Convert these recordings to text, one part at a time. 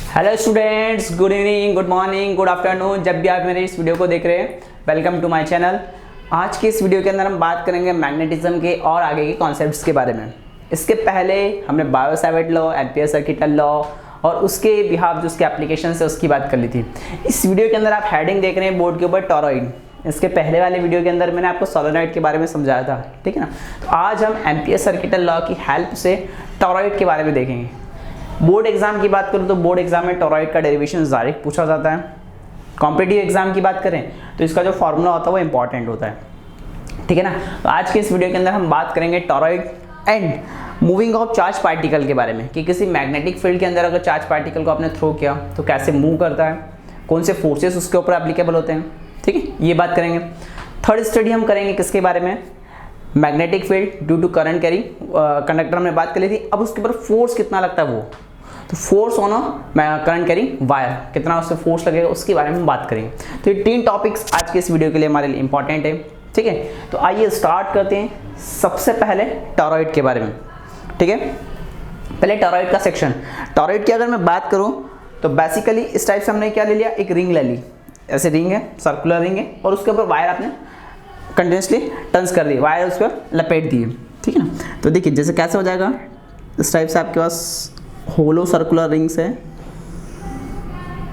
Hello students, good evening, good morning, good afternoon. जब भी आप मेरे इस वीडियो को देख रहे हैं, वेलकम टू माय चैनल। आज के इस वीडियो के अंदर हम बात करेंगे मैग्नेटिज्म के और आगे के कॉन्सेप्ट्स के बारे में। इसके पहले हमने Biot-Savart law, ampere circuital law और उसके बिहाफ जो उसके एप्लीकेशन है उसकी बात कर ली थी। इस वीडियो के अंदर आप हेडिंग देख रहे हैं बोर्ड के ऊपर टॉरॉइड। इसके पहले वाले वीडियो के अंदर मैंने आपको सोलेनॉइड के बारे में समझाया था, ठीक है ना। तो आज हम एम्पियर सर्किटल लॉ की हेल्प से टॉरॉइड के बारे में देखेंगे। बोर्ड एग्जाम की बात करूँ तो बोर्ड एग्जाम में टॉरॉइड का डेरिवेशन डायरेक्ट पूछा जाता है। कॉम्पिटिटिव एग्जाम की बात करें तो इसका जो फॉर्मूला होता है वो इंपॉर्टेंट होता है, ठीक है ना। तो आज के इस वीडियो के अंदर हम बात करेंगे torrid and moving of charge particle के बारे में कि किसी मैग्नेटिक फील्ड के अंदर अगर चार्ज पार्टिकल को आपने थ्रो किया तो कैसे मूव करता है, कौन से फोर्सेस उसके ऊपर एप्लीकेबल होते हैं, ठीक है, ये बात करेंगे। थर्ड स्टडी हम करेंगे किसके बारे में, magnetic field due to current carrying conductor हमने बात कर ली थी। अब उसके ऊपर फोर्स कितना लगता है वो, तो force on current carrying wire, कितना उससे फोर्स लगेगा उसके बारे में हम बात करेंगे। तो ये 3 टॉपिक्स आज के इस वीडियो के लिए हमारे लिए इंपॉर्टेंट है, ठीक है। तो आइए स्टार्ट करते हैं सबसे पहले टॉरॉइड के बारे में, ठीक है। पहले टॉरॉइड का सेक्शन। टॉरॉइड की अगर मैं बात करूं तो बेसिकली इस टाइप से हमने क्या ले लिया, एक रिंग ले ली, ऐसे रिंग है, सर्कुलर रिंग है और उसके ऊपर वायर आपने कंटिन्यूसली टर्न्स कर दी, वायर उस पर लपेट दिए, ठीक है ना। तो देखिए जैसे कैसे हो जाएगा, इस टाइप से आपके पास होलो सर्कुलर रिंग्स है,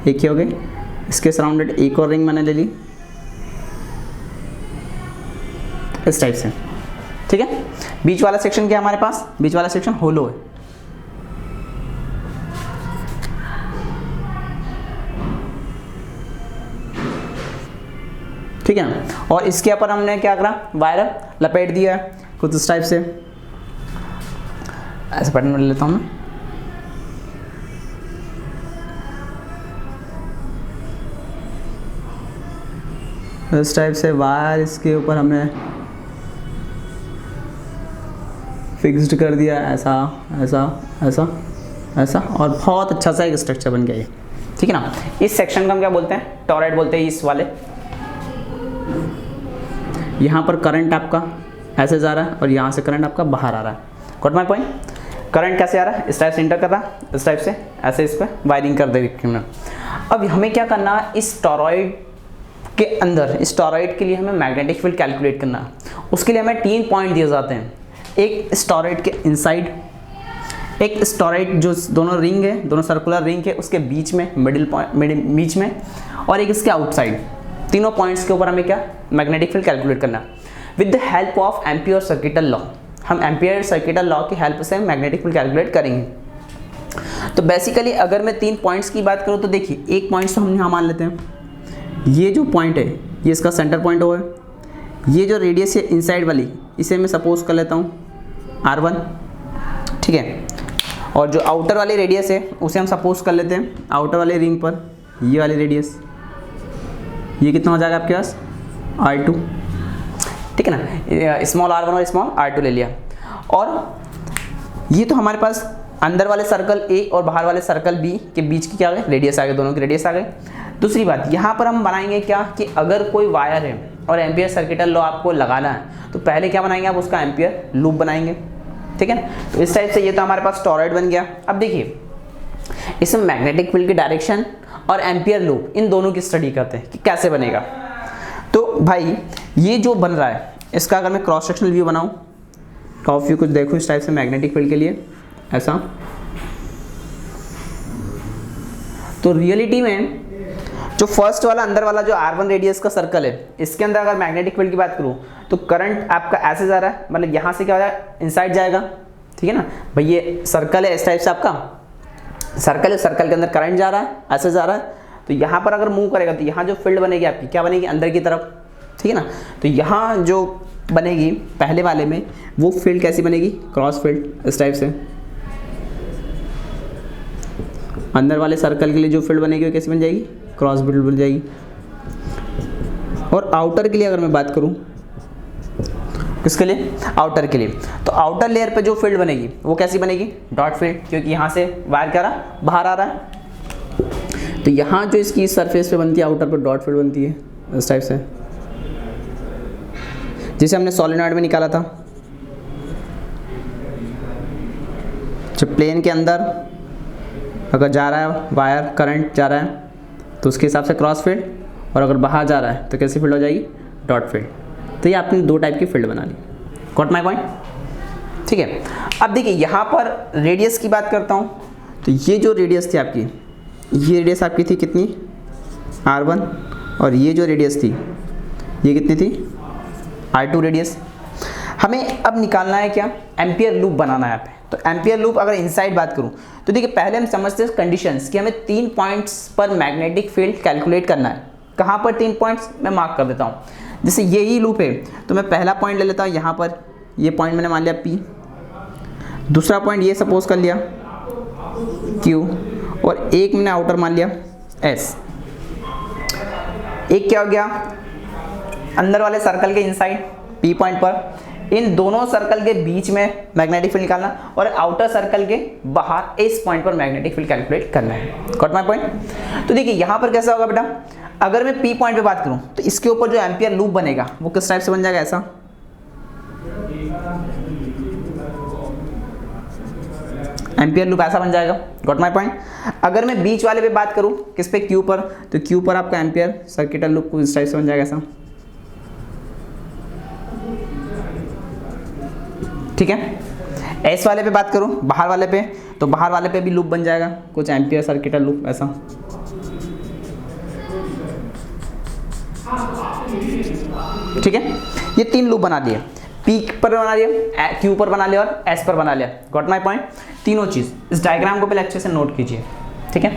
एक ही हो गई। इसके सराउंडेड एक और रिंग मैंने ले ली इस टाइप से, ठीक है। बीच वाला सेक्शन क्या है हमारे पास, बीच वाला सेक्शन होलो है, ठीक है ना। और इसके ऊपर हमने क्या करा, वायर लपेट दिया है कुछ इस टाइप से, ऐसे पैटर्न ले लेता हूं मैं। इस टाइप से वायर इसके ऊपर हमने फिक्स्ड कर दिया, ऐसा ऐसा ऐसा ऐसा, और बहुत अच्छा सा एक स्ट्रक्चर बन गया ये, ठीक है ना। इस सेक्शन को हम क्या बोलते हैं, टॉरॉइड बोलते हैं। इस वाले यहाँ पर करंट आपका ऐसे जा रहा है और यहाँ से करंट आपका बाहर आ रहा है। Got my point. करंट कैसे आ रहा है, इस टाइप से इंटर कर रहा है, इस टाइप से ऐसे इस पर वायरिंग कर दे रही है। अब हमें क्या करना है, इस टॉरॉइड के अंदर, इस टॉरॉइड के लिए हमें मैग्नेटिक फील्ड कैलकुलेट करना है। उसके लिए हमें 3 पॉइंट दिए जाते हैं, एक इस टॉरॉइड के इनसाइड, एक इस टॉरॉइड जो दोनों रिंग है, दोनों सर्कुलर रिंग है उसके बीच में, मिडिल पॉइंट बीच में, और एक इसके आउटसाइड। तीनों पॉइंट्स के ऊपर हमें क्या मैग्नेटिक फील्ड कैलकुलेट करना है with the help of ampere circuital law. हम एम्पियर सर्किटल लॉ की हेल्प से मैग्नेटिक फील्ड कैलकुलेट करेंगे। तो बेसिकली अगर मैं 3 पॉइंट्स की बात करूँ तो देखिए, एक पॉइंट तो हम यहाँ मान लेते हैं, ये जो पॉइंट है ये इसका सेंटर पॉइंट हो है। ये जो रेडियस है इनसाइड वाली, इसे मैं सपोज कर लेता हूँ R1, ठीक है। और जो आउटर वाली रेडियस है उसे हम सपोज कर लेते हैं आउटर वाले रिंग पर ये वाली रेडियस, ये कितना हो जाएगा आपके पास R2, ठीक है ना। स्मॉल r1 और स्मॉल r2 ले लिया। और ये तो हमारे पास अंदर वाले सर्कल A और बाहर वाले सर्कल B के बीच की क्या है, रेडियस आ गई, दोनों की रेडियस आ गई। दूसरी बात यहाँ पर हम बनाएंगे क्या कि अगर कोई वायर है और एम्पियर सर्किटल लॉ आपको लगाना है तो पहले क्या बनाएंगे, आप उसका एम्पियर लूप बनाएंगे, ठीक है ना। तो इस टाइप से ये तो हमारे पास टॉरॉइड बन गया। अब देखिए इसमें मैग्नेटिक फील्ड की डायरेक्शन और एम्पियर लूप इन दोनों की स्टडी करते हैं कि कैसे बनेगा। तो भाई ये जो बन रहा है इसका अगर मैं क्रॉस सेक्शनल व्यू बनाऊँ, टॉप व्यू कुछ देखो इस टाइप से मैग्नेटिक फील्ड के लिए ऐसा, तो रियलिटी में जो फर्स्ट वाला अंदर वाला जो R1 रेडियस का सर्कल है, इसके अंदर अगर मैग्नेटिक फील्ड की बात करूँ तो करंट आपका ऐसे जा रहा है, मतलब यहाँ से क्या हो जाएगा, इनसाइड जाएगा, ठीक है ना। भाई ये सर्कल है, इस टाइप से आपका सर्कल है, सर्कल के अंदर करंट जा रहा है, ऐसे जा रहा है। तो यहाँ पर अगर मूव करेगा तो यहाँ जो फील्ड बनेगी आपकी क्या बनेगी, अंदर की तरफ, ठीक है ना। तो यहाँ जो बनेगी पहले वाले में वो फील्ड कैसी बनेगी, क्रॉस फील्ड इस टाइप से। अंदर वाले सर्कल के लिए जो फील्ड बनेगी वो कैसी बन जाएगी, क्रॉस फील्ड बन जाएगी। और आउटर के लिए अगर मैं बात करूं, किसके लिए, आउटर के लिए, तो आउटर लेयर पे जो फील्ड बनेगी वो कैसी बनेगी, डॉट फील्ड, क्योंकि यहाँ से वायर क्या रहा, बाहर आ रहा है। तो यहाँ जो इसकी सरफेस पे बनती है आउटर पर डॉट फील्ड बनती है इस टाइप से, जिसे हमने सोलेनॉइड में निकाला था। जब प्लेन के अंदर अगर जा रहा है वायर करंट जा रहा है तो उसके हिसाब से क्रॉस फील्ड, और अगर बाहर जा रहा है तो कैसी फील्ड हो जाएगी, डॉट फील्ड। तो ये आपने दो टाइप की फील्ड बना ली। Got my point? ठीक है। अब देखिए यहाँ पर रेडियस की बात करता हूँ, तो ये जो रेडियस थी आपकी, ये रेडियस आपकी थी कितनी, R1, और ये जो रेडियस थी ये कितनी थी, R2 रेडियस। हमें अब निकालना है क्या, एम्पियर लूप बनाना है यहाँ पे। तो एम्पियर लूप अगर इनसाइड बात करूँ तो देखिए पहले हम समझते हैं कंडीशंस कि हमें 3 पॉइंट्स पर मैग्नेटिक फील्ड कैलकुलेट करना है। कहाँ पर 3 पॉइंट्स, मैं मार्क कर देता हूँ। जैसे यही लूप है तो मैं पहला पॉइंट ले लेता हूँ यहाँ पर, ये पॉइंट मैंने मान लिया P, दूसरा पॉइंट ये सपोज कर लिया Q, और एक मैंने आउटर मान लिया S। एक क्या हो गया, अंदर वाले सर्कल के इनसाइड P पॉइंट पर, इन दोनों सर्कल के बीच में मैग्नेटिक फील्ड निकालना, और आउटर सर्कल के बाहर इस पॉइंट पर मैग्नेटिक फील्ड कैलकुलेट करना है। Got my point? तो देखिए यहाँ पर कैसा होगा बेटा, अगर मैं P पॉइंट पे बात करूँ तो इसके ऊपर जो एम्पियर लूप बनेगा वो किस टाइप से बन जाएगा, ऐसा। एम्पियर लूप ऐसा बन जाएगा। Got my point? अगर मैं बीच वाले पे बात करूँ, किस पे, Q पर, तो Q पर आपका एम्पियर सर्किटल लूप को इस टाइप से बन जाएगा, ऐसा। ठीक है। एस वाले पे बात करूं, बाहर वाले पे, तो बाहर वाले पे भी लूप बन जाएगा कुछ एम्पियर सर्किटल लूप, ऐसा। ठीक है, ये 3 लूप बना दिए, P पर बना लिया, Q पर बना लिया और S पर बना लिया। Got my point? तीनों चीज, इस डायग्राम को पहले अच्छे से नोट कीजिए। ठीक है,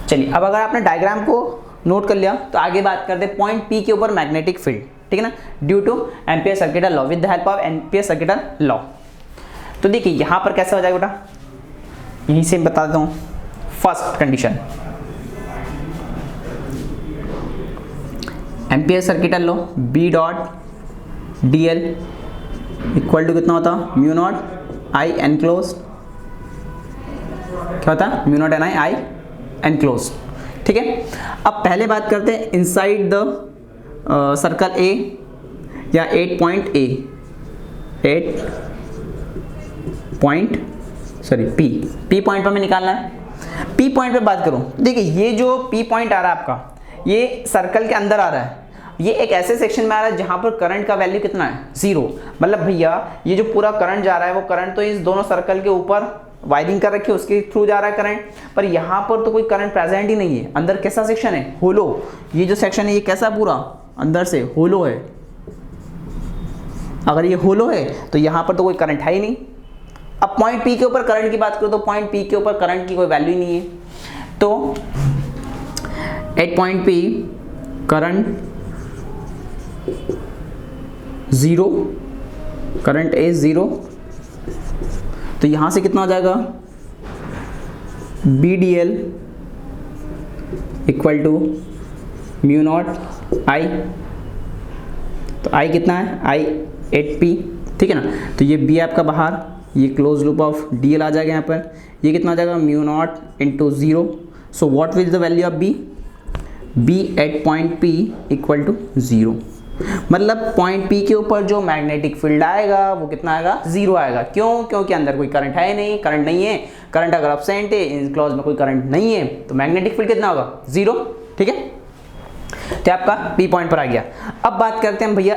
चलिए अब अगर आपने डायग्राम को नोट कर लिया तो आगे बात करते हैं पॉइंट P के ऊपर मैग्नेटिक फील्ड। ठीक है ना, due two ampere circuital law, with the help of ampere circuital law. तो देखिए यहां पर कैसे हो जाएगा बेटा, यहीं से बता देता हूं। First condition, Ampere circuital law, B dot DL equal to कितना होता, म्यू नॉट I एनक्लोज्ड। क्या होता है, म्यू नॉट I एनक्लोज्ड। ठीक है, अब पहले बात करते हैं इनसाइड द सर्कल A या 8 point A, 8 point sorry P point पर हमें निकालना है। P पॉइंट पे बात करूं, देखिए ये जो P पॉइंट आ रहा है आपका, ये सर्कल के अंदर आ रहा है, ये एक ऐसे सेक्शन में आ रहा है जहां पर करंट का वैल्यू कितना है, 0। मतलब भैया ये जो पूरा करंट जा रहा है वो करंट तो इस दोनों सर्कल के ऊपर वायरिंग कर रखी है, उसके थ्रू जा रहा है करंट, पर यहाँ पर तो कोई करंट प्रेजेंट ही नहीं है। अंदर कैसा सेक्शन है, होलो। ये जो सेक्शन है ये कैसा, पूरा अंदर से होलो है। अगर ये होलो है तो यहाँ पर तो कोई करंट है ही नहीं। अब पॉइंट P के ऊपर करंट की बात करो तो पॉइंट P के ऊपर करंट की कोई वैल्यू ही नहीं है। तो at point P current 0, current is 0। तो यहां से कितना हो जाएगा, BDL equal to mu not I। तो I कितना है, I 8P। ठीक है ना, तो ये B आपका बाहर, ये क्लोज लूप ऑफ DL आ जाएगा यहाँ पर। ये कितना आ जाएगा, mu not into 0। So what will the value of B at point P equal to 0। मतलब पॉइंट P के ऊपर जो मैग्नेटिक फील्ड आएगा वो कितना आएगा, 0 आएगा। क्यों, क्योंकि अंदर कोई करंट है नहीं, करंट नहीं है। करंट अगर एब्सेंट है, इन क्लॉज में कोई करंट नहीं है, तो मैग्नेटिक फील्ड कितना होगा, 0। ठीक है, तो आपका P पॉइंट पर आ गया। अब बात करते हैं भैया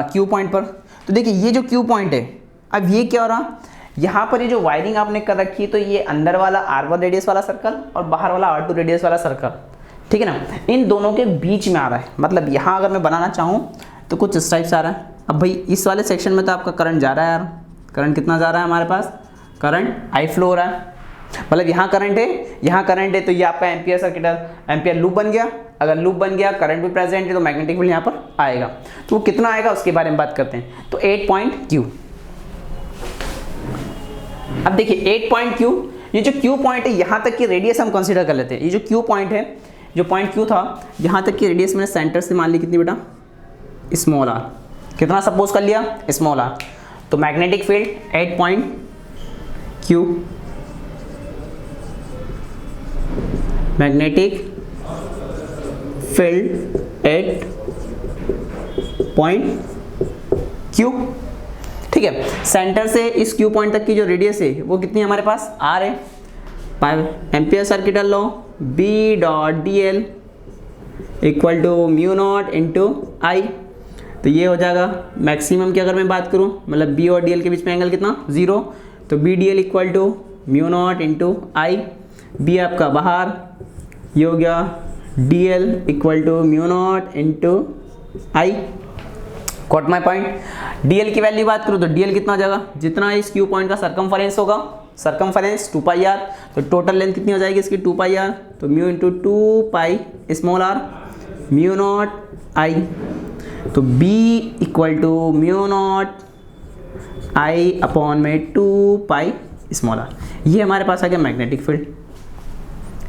Q पॉइंट पर। तो देखिए ये जो Q पॉइंट है, अब ये क्या हो रहा, यहाँ पर ये जो वायरिंग आपने कर रखी है, तो ये अंदर वाला R1 रेडियस वाला सर्कल और बाहर वाला R2 रेडियस वाला सर्कल, ठीक है ना, इन दोनों के बीच में आ रहा है। मतलब यहाँ अगर मैं बनाना चाहूँ तो कुछ इस टाइप से आ रहा है। अब भाई इस वाले सेक्शन में तो आपका करंट जा रहा है यार, करंट कितना जा रहा है हमारे पास, करंट I फ्लो हो रहा है। मतलब यहाँ करंट है, यहाँ करंट है, तो ये आपका एम्पियर सर्किटल एम्पियर लूप बन गया। अगर लूप बन गया, करंट भी प्रेजेंट है, तो मैग्नेटिक फील्ड यहाँ पर आएगा। तो वो कितना आएगा उसके बारे में बात करते हैं। तो 8 पॉइंट Q। अब देखिए 8 पॉइंट Q, ये जो Q पॉइंट है यहाँ तक की रेडियस हम कंसीडर कर लेते हैं। ये जो Q पॉइंट है, जो पॉइंट Q था, यहाँ तक की रेडियस मैंने सेंटर से मान ली कितनी बेटा, स्मॉल r। कितना सपोज कर लिया, स्मॉल r। तो magnetic field 8 point Q, magnetic field 8 point Q। ठीक ठीक है, सेंटर से इस क्यू पॉइंट तक की जो रेडियस है वो कितनी है हमारे पास, आर है। Ampere circuital law B dot D L equal to mu not into I, तो ये हो जाएगा मैक्सिमम की अगर मैं बात करूं, मतलब बी और डी एल के बीच में एंगल कितना, 0, तो B D L equal to mu not into I, B आपका बाहर, ये हो गया D L equal to mu not into I. Got my point. D L की वैल्यू बात करूँ तो डी एल कितना हो जाएगा, जितना इस क्यू पॉइंट का सरकमफरेंस होगा, सरकमफरेंस 2 पाई आर, तो टोटल लेंथ कितनी हो जाएगी इसकी 2 पाई आर, तो mu into 2 pi small R mu not I, तो B equal to mu not I upon में 2 पाई स्मॉल आर। ये हमारे पास आ गया मैग्नेटिक फील्ड।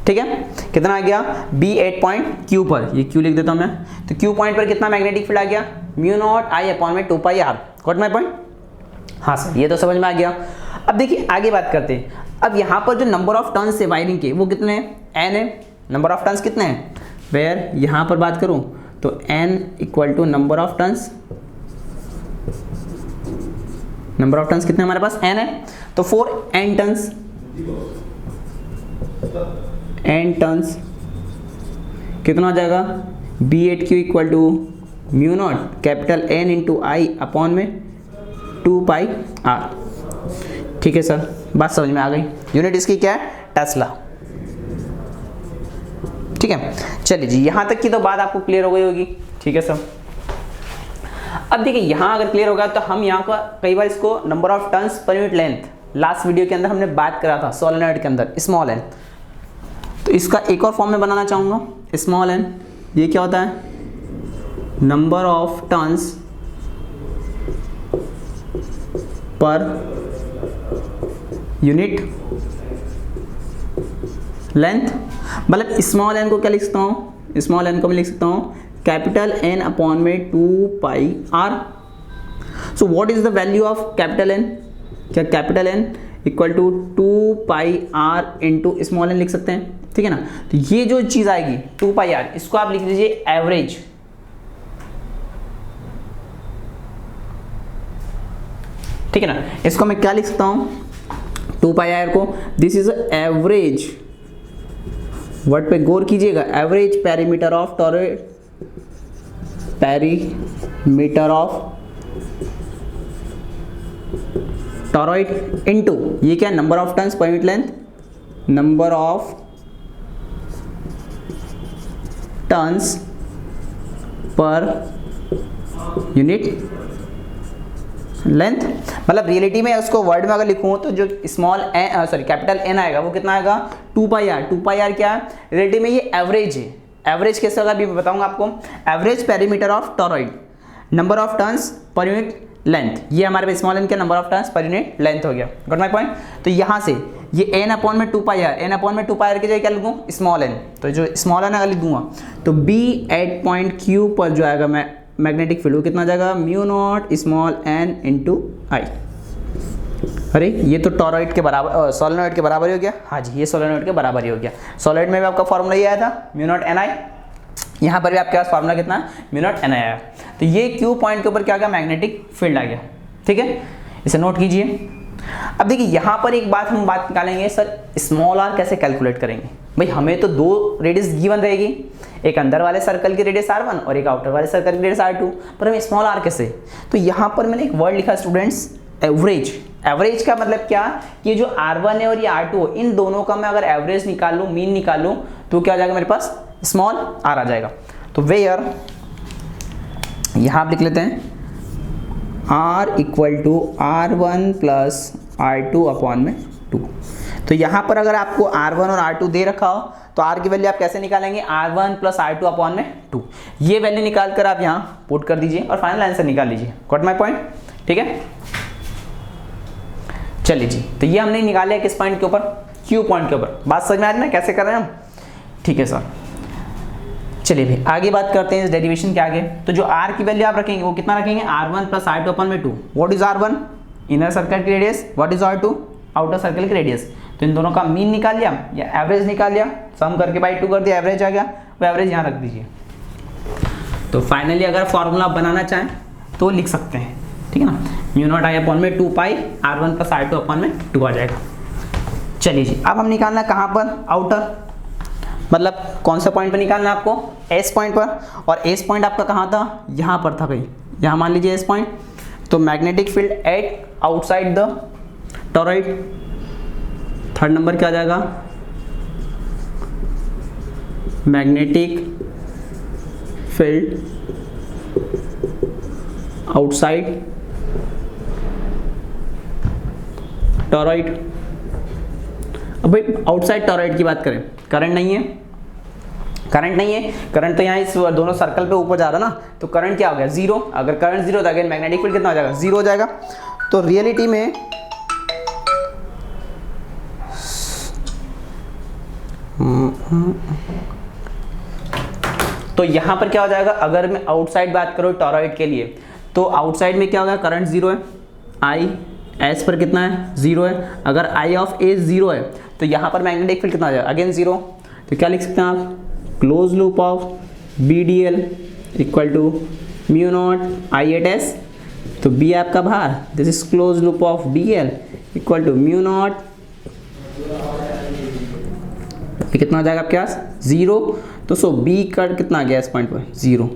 ठीक है, कितना आ गया, बी एट पॉइंट क्यू पर, ये क्यू लिख देता हूँ मैं, तो क्यू पॉइंट पर कितना मैग्नेटिक फील्ड आ गया, म्यू नॉट आई अपॉन में 2 pi are. Got my point. हाँ सर, ये तो समझ में आ गया। अब देखिए आगे बात करते हैं। अब यहाँ पर जो नंबर ऑफ टर्न्स है वायरिंग के वो कितने हैं, एन है। नंबर ऑफ टर्न्स कितने हैं, वेयर यहाँ पर बात करूँ तो N equal to number of turns, number of turns कितने हमारे पास, एन है, तो 4 एन टर्न्स, एन टर्न्स कितना हो जाएगा, B at Q equal to mu not capital N into I upon में 2 पाई आर। ठीक है सर, बात समझ में आ गई। यूनिट इसकी क्या है, टेस्ला। ठीक है, चलिए जी, यहाँ तक की तो बात आपको क्लियर हो गई होगी। ठीक है सर, अब देखिए यहाँ अगर क्लियर होगा तो हम यहाँ पर कई बार इसको number of turns per unit length, last video के अंदर हमने बात करा था सोलेनॉइड के अंदर स्मॉल एन, तो इसका एक और फॉर्म में बनाना चाहूँगा स्मॉल एन। ये क्या होता है, number of turns per unit length, मतलब स्मॉल एन को क्या लिख सकता हूँ, स्मॉल एन को मैं लिख सकता हूँ कैपिटल एन अपॉन में 2 pi R. So what is the value of capital N, क्या capital N equal to 2 pi R into small N लिख सकते हैं। ठीक है ना, तो ये जो चीज आएगी 2 पाई आर, इसको आप लिख दीजिए एवरेज। ठीक है ना, इसको मैं क्या लिख सकता हूं 2 पाई आर को, दिस इज एवरेज, वर्ड पे गौर कीजिएगा, average perimeter of toroid, perimeter of toroid into ये क्या, number of turns per unit length, number of turns per unit length. मतलब रियलिटी में उसको वर्ड में अगर लिखूं तो जो small N, sorry capital N आएगा वो कितना आएगा 2 पाई आर। 2 पाई आर क्या है, रियलिटी में ये एवरेज है। एवरेज कैसे होगा अभी बताऊंगा आपको। Average perimeter of torrid, number of turns per unit length, ये हमारे पास स्मॉल एन के number of turns per unit length हो गया। Got my point. तो यहाँ से ये एन अपॉन में 2 पाई आर, एन अपॉन में 2 पाई आर की जगह क्या लिखूँ, स्मॉल एन, तो जो स्मॉल एन अगर लिख दूंगा तो बी एट पॉइंट क्यू पर जो आएगा मैं मैग्नेटिक फील्ड वो कितना जाएगा, mu naught small N into I. अरे ये तो टॉरॉइड के बराबर, सोलेनॉइड के बराबर ही हो गया। हाँ जी, ये सोलेनॉइड के बराबर ही हो गया। सोलेनॉइड में भी आपका फॉर्मूला ये आया था म्यू नॉट एन आई, यहाँ पर भी आपके पास फॉर्मूला कितना है, म्यू नॉट एन आई आया। तो ये क्यू पॉइंट के ऊपर क्या गया, मैग्नेटिक फील्ड आ गया। ठीक है, इसे नोट कीजिए। अब देखिए यहाँ पर एक बात हम बात निकालेंगे, सर स्मॉल आर कैसे कैलकुलेट करेंगे। भाई हमें तो 2 रेडियस गिवन रहेगी, एक अंदर वाले सर्कल की रेडियस R1 और एक आउटर वाले सर्कल की रेडियस R2, पर हमें स्मॉल आर कैसे। तो यहाँ पर मैंने एक वर्ड लिखा स्टूडेंट्स, एवरेज। एवरेज का मतलब क्या, कि जो R1 है और ये R2 है, इन दोनों का मैं अगर एवरेज निकाल लूँ, मीन निकाल लूँ, तो क्या आ जाएगा मेरे पास, स्मॉल आर आ जाएगा। तो वेयर यहाँ आप लिख लेते हैं R equal to R1 plus R2 upon में 2। तो यहाँ पर अगर आपको R1 और R2 दे रखा हो तो R की वैल्यू आप कैसे निकालेंगे, R1 प्लस R2 अपॉन में 2। ये वैल्यू निकाल कर आप यहाँ पुट कर दीजिए और फाइनल आंसर निकाल लीजिए। Got my point. ठीक है, चलिए जी, तो ये हमने निकाले किस पॉइंट के ऊपर, क्यू पॉइंट के ऊपर। बात समझ में आ रही है ना कैसे कर रहे हैं हम। ठीक है सर, चलिए भाई आगे बात करते हैं इस डेरिवेशन के आगे। तो जो R की वैल्यू आप रखेंगे वो कितना रखेंगे, R1 प्लस R2 अपॉन में 2। What is R1, inner circle की radius, what is R2, outer circle की रेडियस। तो इन दोनों का मीन निकाल लिया या एवरेज निकाल लिया, सम करके बाई 2 कर दिया, एवरेज आ गया। वो एवरेज यहाँ रख दीजिए। तो फाइनली अगर फॉर्मूला बनाना चाहें तो लिख सकते हैं। ठीक है ना, म्यू नॉट आई अपॉन में 2 पाई R1 प्लस R2 अपॉन में 2 आ जाएगा। चलिए जी, अब हम निकालना है कहाँ पर, आउटर, मतलब कौन सा पॉइंट पर निकालना है आपको, एस पॉइंट पर। और एस पॉइंट आपका कहाँ था, यहाँ पर था भाई, यहाँ मान लीजिए एस पॉइंट। तो magnetic field at outside the torrid, third number क्या आ जाएगा, मैग्नेटिक फील्ड आउटसाइड टॉरॉइड। अब भाई आउटसाइड टॉरॉइड की बात करें, करंट नहीं है, करंट नहीं है, करंट तो यहाँ इस दोनों सर्कल पे ऊपर जा रहा ना, तो करंट क्या हो गया, जीरो। अगर करंट जीरो तो अगेन मैग्नेटिक फील्ड कितना हो जाएगा, जीरो हो जाएगा। तो रियलिटी में तो यहाँ पर क्या हो जाएगा, अगर मैं आउटसाइड बात करूँ टॉरॉइड के लिए, तो आउटसाइड में क्या होगा, करंट जीरो है, आई एस पर कितना है, जीरो है। अगर आई ऑफ ए जीरो है तो यहाँ पर मैग्नेटिक फील्ड कितना आ जाएगा, अगेन जीरो। तो क्या लिख सकते हैं आप, close loop of B D L equal to mu not I at S. तो बी आपका बाहर, this is close loop of D L equal to mu not, कितना आ जाएगा आपके पास, जीरो। तो सो बी का कितना आ गया इस पॉइंट पर, जीरो।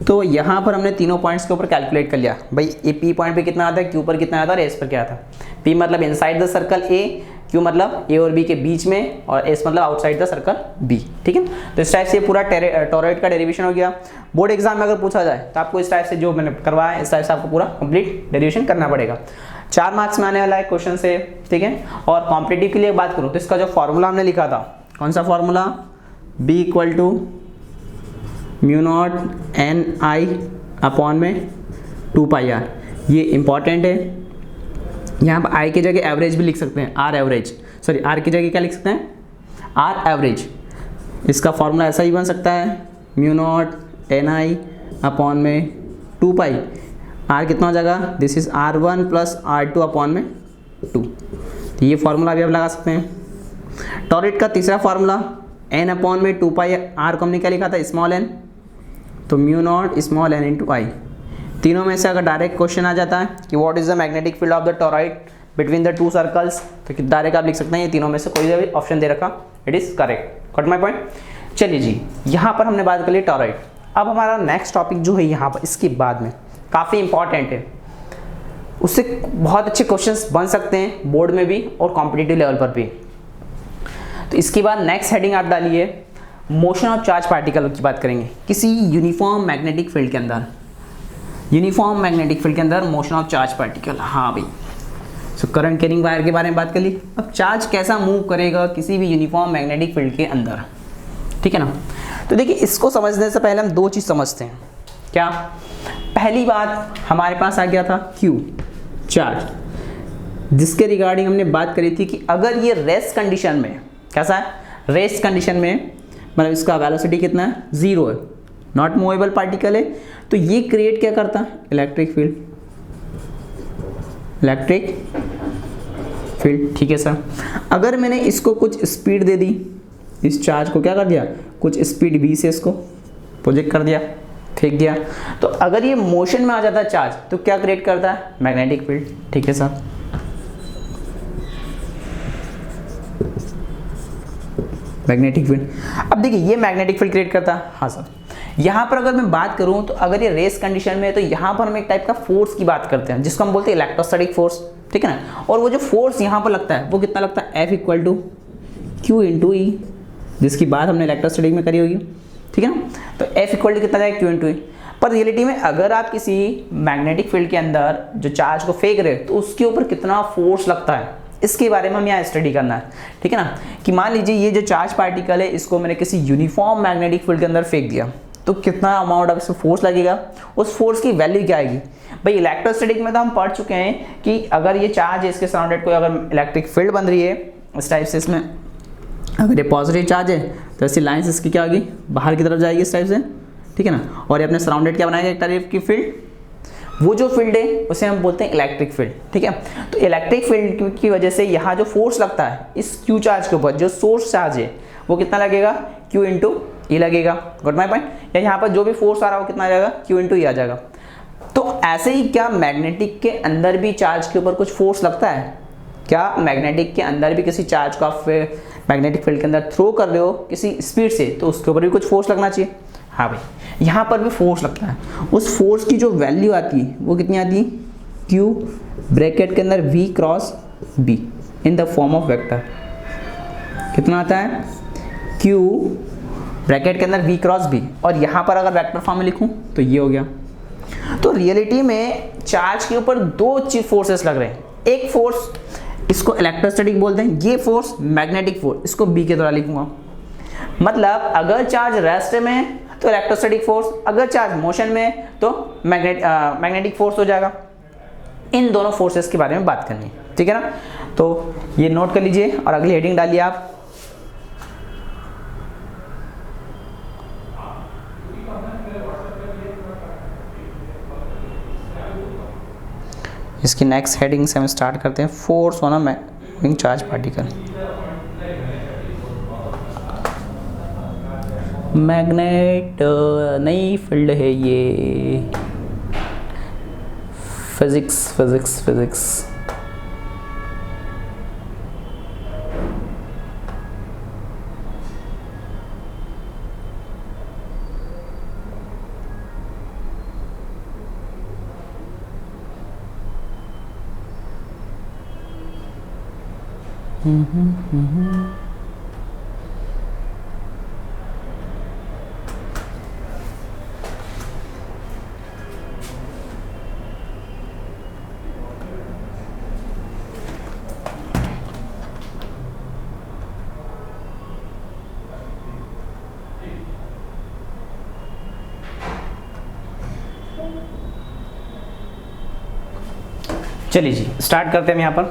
तो यहाँ पर हमने तीनों पॉइंट्स के ऊपर कैलकुलेट कर लिया भाई, ए पी पॉइंट पे कितना आता है, क्यू पर कितना आता है और एस पर क्या आता है। पी मतलब inside the circle A, Q मतलब ए और बी के बीच में, और एस मतलब आउटसाइड द सर्कल बी। ठीक है, तो इस टाइप से पूरा टॉरॉइड का डेरिवेशन हो गया। बोर्ड एग्जाम में अगर पूछा जाए तो आपको इस टाइप से जो मैंने करवाया इस टाइप से आपको पूरा कंप्लीट डेरिवेशन करना पड़ेगा। 4 मार्क्स में आने वाला है क्वेश्चन से। ठीक है, और कॉम्पिटिटिव के लिए बात करूँ तो इसका जो फॉर्मूला हमने लिखा था, कौन सा formula, B equal to mu not N I upon में 2 पाई आर, ये इंपॉर्टेंट है। यहाँ पर आई की जगह एवरेज भी लिख सकते हैं, आर एवरेज, सॉरी आर की जगह क्या लिख सकते हैं, आर एवरेज। इसका फॉर्मूला ऐसा ही बन सकता है, mu not N I upon में 2 पाई, आर कितना हो जाएगा, this is R1 plus R2 upon में 2। तो ये फॉर्मूला भी आप लगा सकते हैं। टॉरॉइड का तीसरा फॉर्मूला एन अपॉन में 2 पाई, आर को हमने क्या लिखा था, स्मॉल एन, तो mu naught small N into I. तीनों में से अगर डायरेक्ट क्वेश्चन आ जाता है कि what is the magnetic field of the torrid between the 2 circles, तो डायरेक्ट आप लिख सकते हैं ये तीनों में से कोई भी ऑप्शन दे रखा, it is correct. Got my point. चलिए जी, यहाँ पर हमने बात कर ली टॉरॉइड। अब हमारा नेक्स्ट टॉपिक जो है यहाँ पर, इसके बाद में काफ़ी इंपॉर्टेंट है, उससे बहुत अच्छे क्वेश्चंस बन सकते हैं बोर्ड में भी और कॉम्पिटिटिव लेवल पर भी। तो इसके बाद नेक्स्ट हेडिंग आप डालिए, मोशन ऑफ चार्ज पार्टिकल की बात करेंगे किसी यूनिफॉर्म मैग्नेटिक फील्ड के अंदर। यूनिफॉर्म मैग्नेटिक फील्ड के अंदर मोशन ऑफ चार्ज पार्टिकल, हाँ भाई। सो करंट कैरिंग वायर के बारे में बात कर ली। अब चार्ज कैसा मूव करेगा किसी भी यूनिफॉर्म मैग्नेटिक फील्ड के अंदर, ठीक है ना। तो देखिए, इसको समझने से पहले हम 2 चीज़ समझते हैं। क्या, पहली बात हमारे पास आ गया था Q चार्ज, जिसके रिगार्डिंग हमने बात करी थी कि अगर ये रेस्ट कंडीशन में, कैसा है, रेस्ट कंडीशन में, मतलब इसका वेलोसिटी कितना है, 0 है, नॉट मूवेबल पार्टिकल है, तो ये क्रिएट क्या करता है, इलेक्ट्रिक फील्ड, इलेक्ट्रिक फील्ड। ठीक है सर, अगर मैंने इसको कुछ स्पीड दे दी, इस चार्ज को क्या कर दिया, कुछ स्पीड v से इसको प्रोजेक्ट कर दिया, फेंक दिया, तो अगर ये मोशन में आ जाता है चार्ज तो क्या क्रिएट करता है, मैग्नेटिक फील्ड। ठीक है सर, मैग्नेटिक फील्ड। अब देखिए, ये मैग्नेटिक फील्ड क्रिएट करता है, हाँ सर। यहाँ पर अगर मैं बात करूँ तो अगर ये रेस कंडीशन में है तो यहाँ पर हम एक टाइप का फोर्स की बात करते हैं जिसको हम बोलते हैं इलेक्ट्रोस्टैटिक फोर्स। ठीक है ना, और वो जो फोर्स यहाँ पर लगता है वो कितना लगता है, F equal to Q into E, जिसकी बात हमने इलेक्ट्रोस्टैटिक में करी होगी। ठीक है ना, तो F इक्वल टू कितना जाएगा, Q इंटू ई। पर रियलिटी में अगर आप किसी मैग्नेटिक फील्ड के अंदर जो चार्ज को फेंक रहे हो तो उसके ऊपर कितना फोर्स लगता है, इसके बारे में हम यहाँ स्टडी करना है। ठीक है ना, कि मान लीजिए ये जो चार्ज पार्टिकल है इसको मैंने किसी यूनिफॉर्म मैग्नेटिक फील्ड के अंदर फेंक दिया, तो कितना अमाउंट ऑफ इसको फोर्स लगेगा, उस फोर्स की वैल्यू क्या आएगी। भाई इलेक्ट्रोस्टैटिक में तो हम पढ़ चुके हैं कि अगर ये चार्ज है इसके सराउंडेड कोई अगर इलेक्ट्रिक फील्ड बन रही है इस टाइप से, इसमें अगर ये पॉजिटिव चार्ज है तो ऐसी लाइन्स इसकी क्या होगी, बाहर की तरफ जाएगी इस टाइप से। ठीक है ना, और ये अपने सराउंडेड क्या बनाएगा, एक टाइप की फील्ड, वो जो फील्ड है उसे हम बोलते हैं इलेक्ट्रिक फील्ड। ठीक है, तो इलेक्ट्रिक फील्ड की वजह से यहाँ जो फोर्स लगता है इस क्यू चार्ज के ऊपर, जो सोर्स चार्ज है वो कितना लगेगा, क्यू इंटू ई लगेगा। Got my point. या यहाँ पर जो भी फोर्स आ रहा है वो कितना आ जाएगा, क्यू इंटू ई आ जाएगा। तो ऐसे ही क्या मैग्नेटिक के अंदर भी चार्ज के ऊपर कुछ फोर्स लगता है? क्या मैग्नेटिक के अंदर भी किसी चार्ज को आप मैग्नेटिक फील्ड के अंदर थ्रो कर रहे हो किसी स्पीड से, तो उसके ऊपर भी कुछ फोर्स लगना चाहिए। हाँ भाई, यहाँ पर भी फोर्स लगता है। उस फोर्स की जो वैल्यू आती है वो कितनी आती है? Q ब्रैकेट के अंदर V cross B in the form of vector. कितना आता है? Q ब्रैकेट के अंदर V क्रॉस B, और यहाँ पर अगर वेक्टर फॉर्म में लिखूँ तो ये हो गया। तो रियलिटी में चार्ज के ऊपर दो फोर्सेस लग रहे हैं। एक फोर्स इसको इलेक्ट्रोस्टैटिक बोलते हैं, ये फोर्स मैग्नेटिक फोर्स, इसको B के द्वारा लिखूंगा। मतलब अगर चार्ज रेस्ट में है तो इलेक्ट्रोस्टैटिक फोर्स, अगर चार्ज मोशन में है तो मैग्नेटिक फोर्स हो जाएगा। इन दोनों फोर्सेस के बारे में बात करनी है, ठीक है ना। तो ये नोट कर लीजिए और अगली हेडिंग डालिए आप। इसकी नेक्स्ट हेडिंग से हम स्टार्ट करते हैं, force on a moving charge particle. Magnet नई फील्ड है ये, फिजिक्स फिजिक्स फिजिक्स। चलिए जी स्टार्ट करते हैं हम यहाँ पर।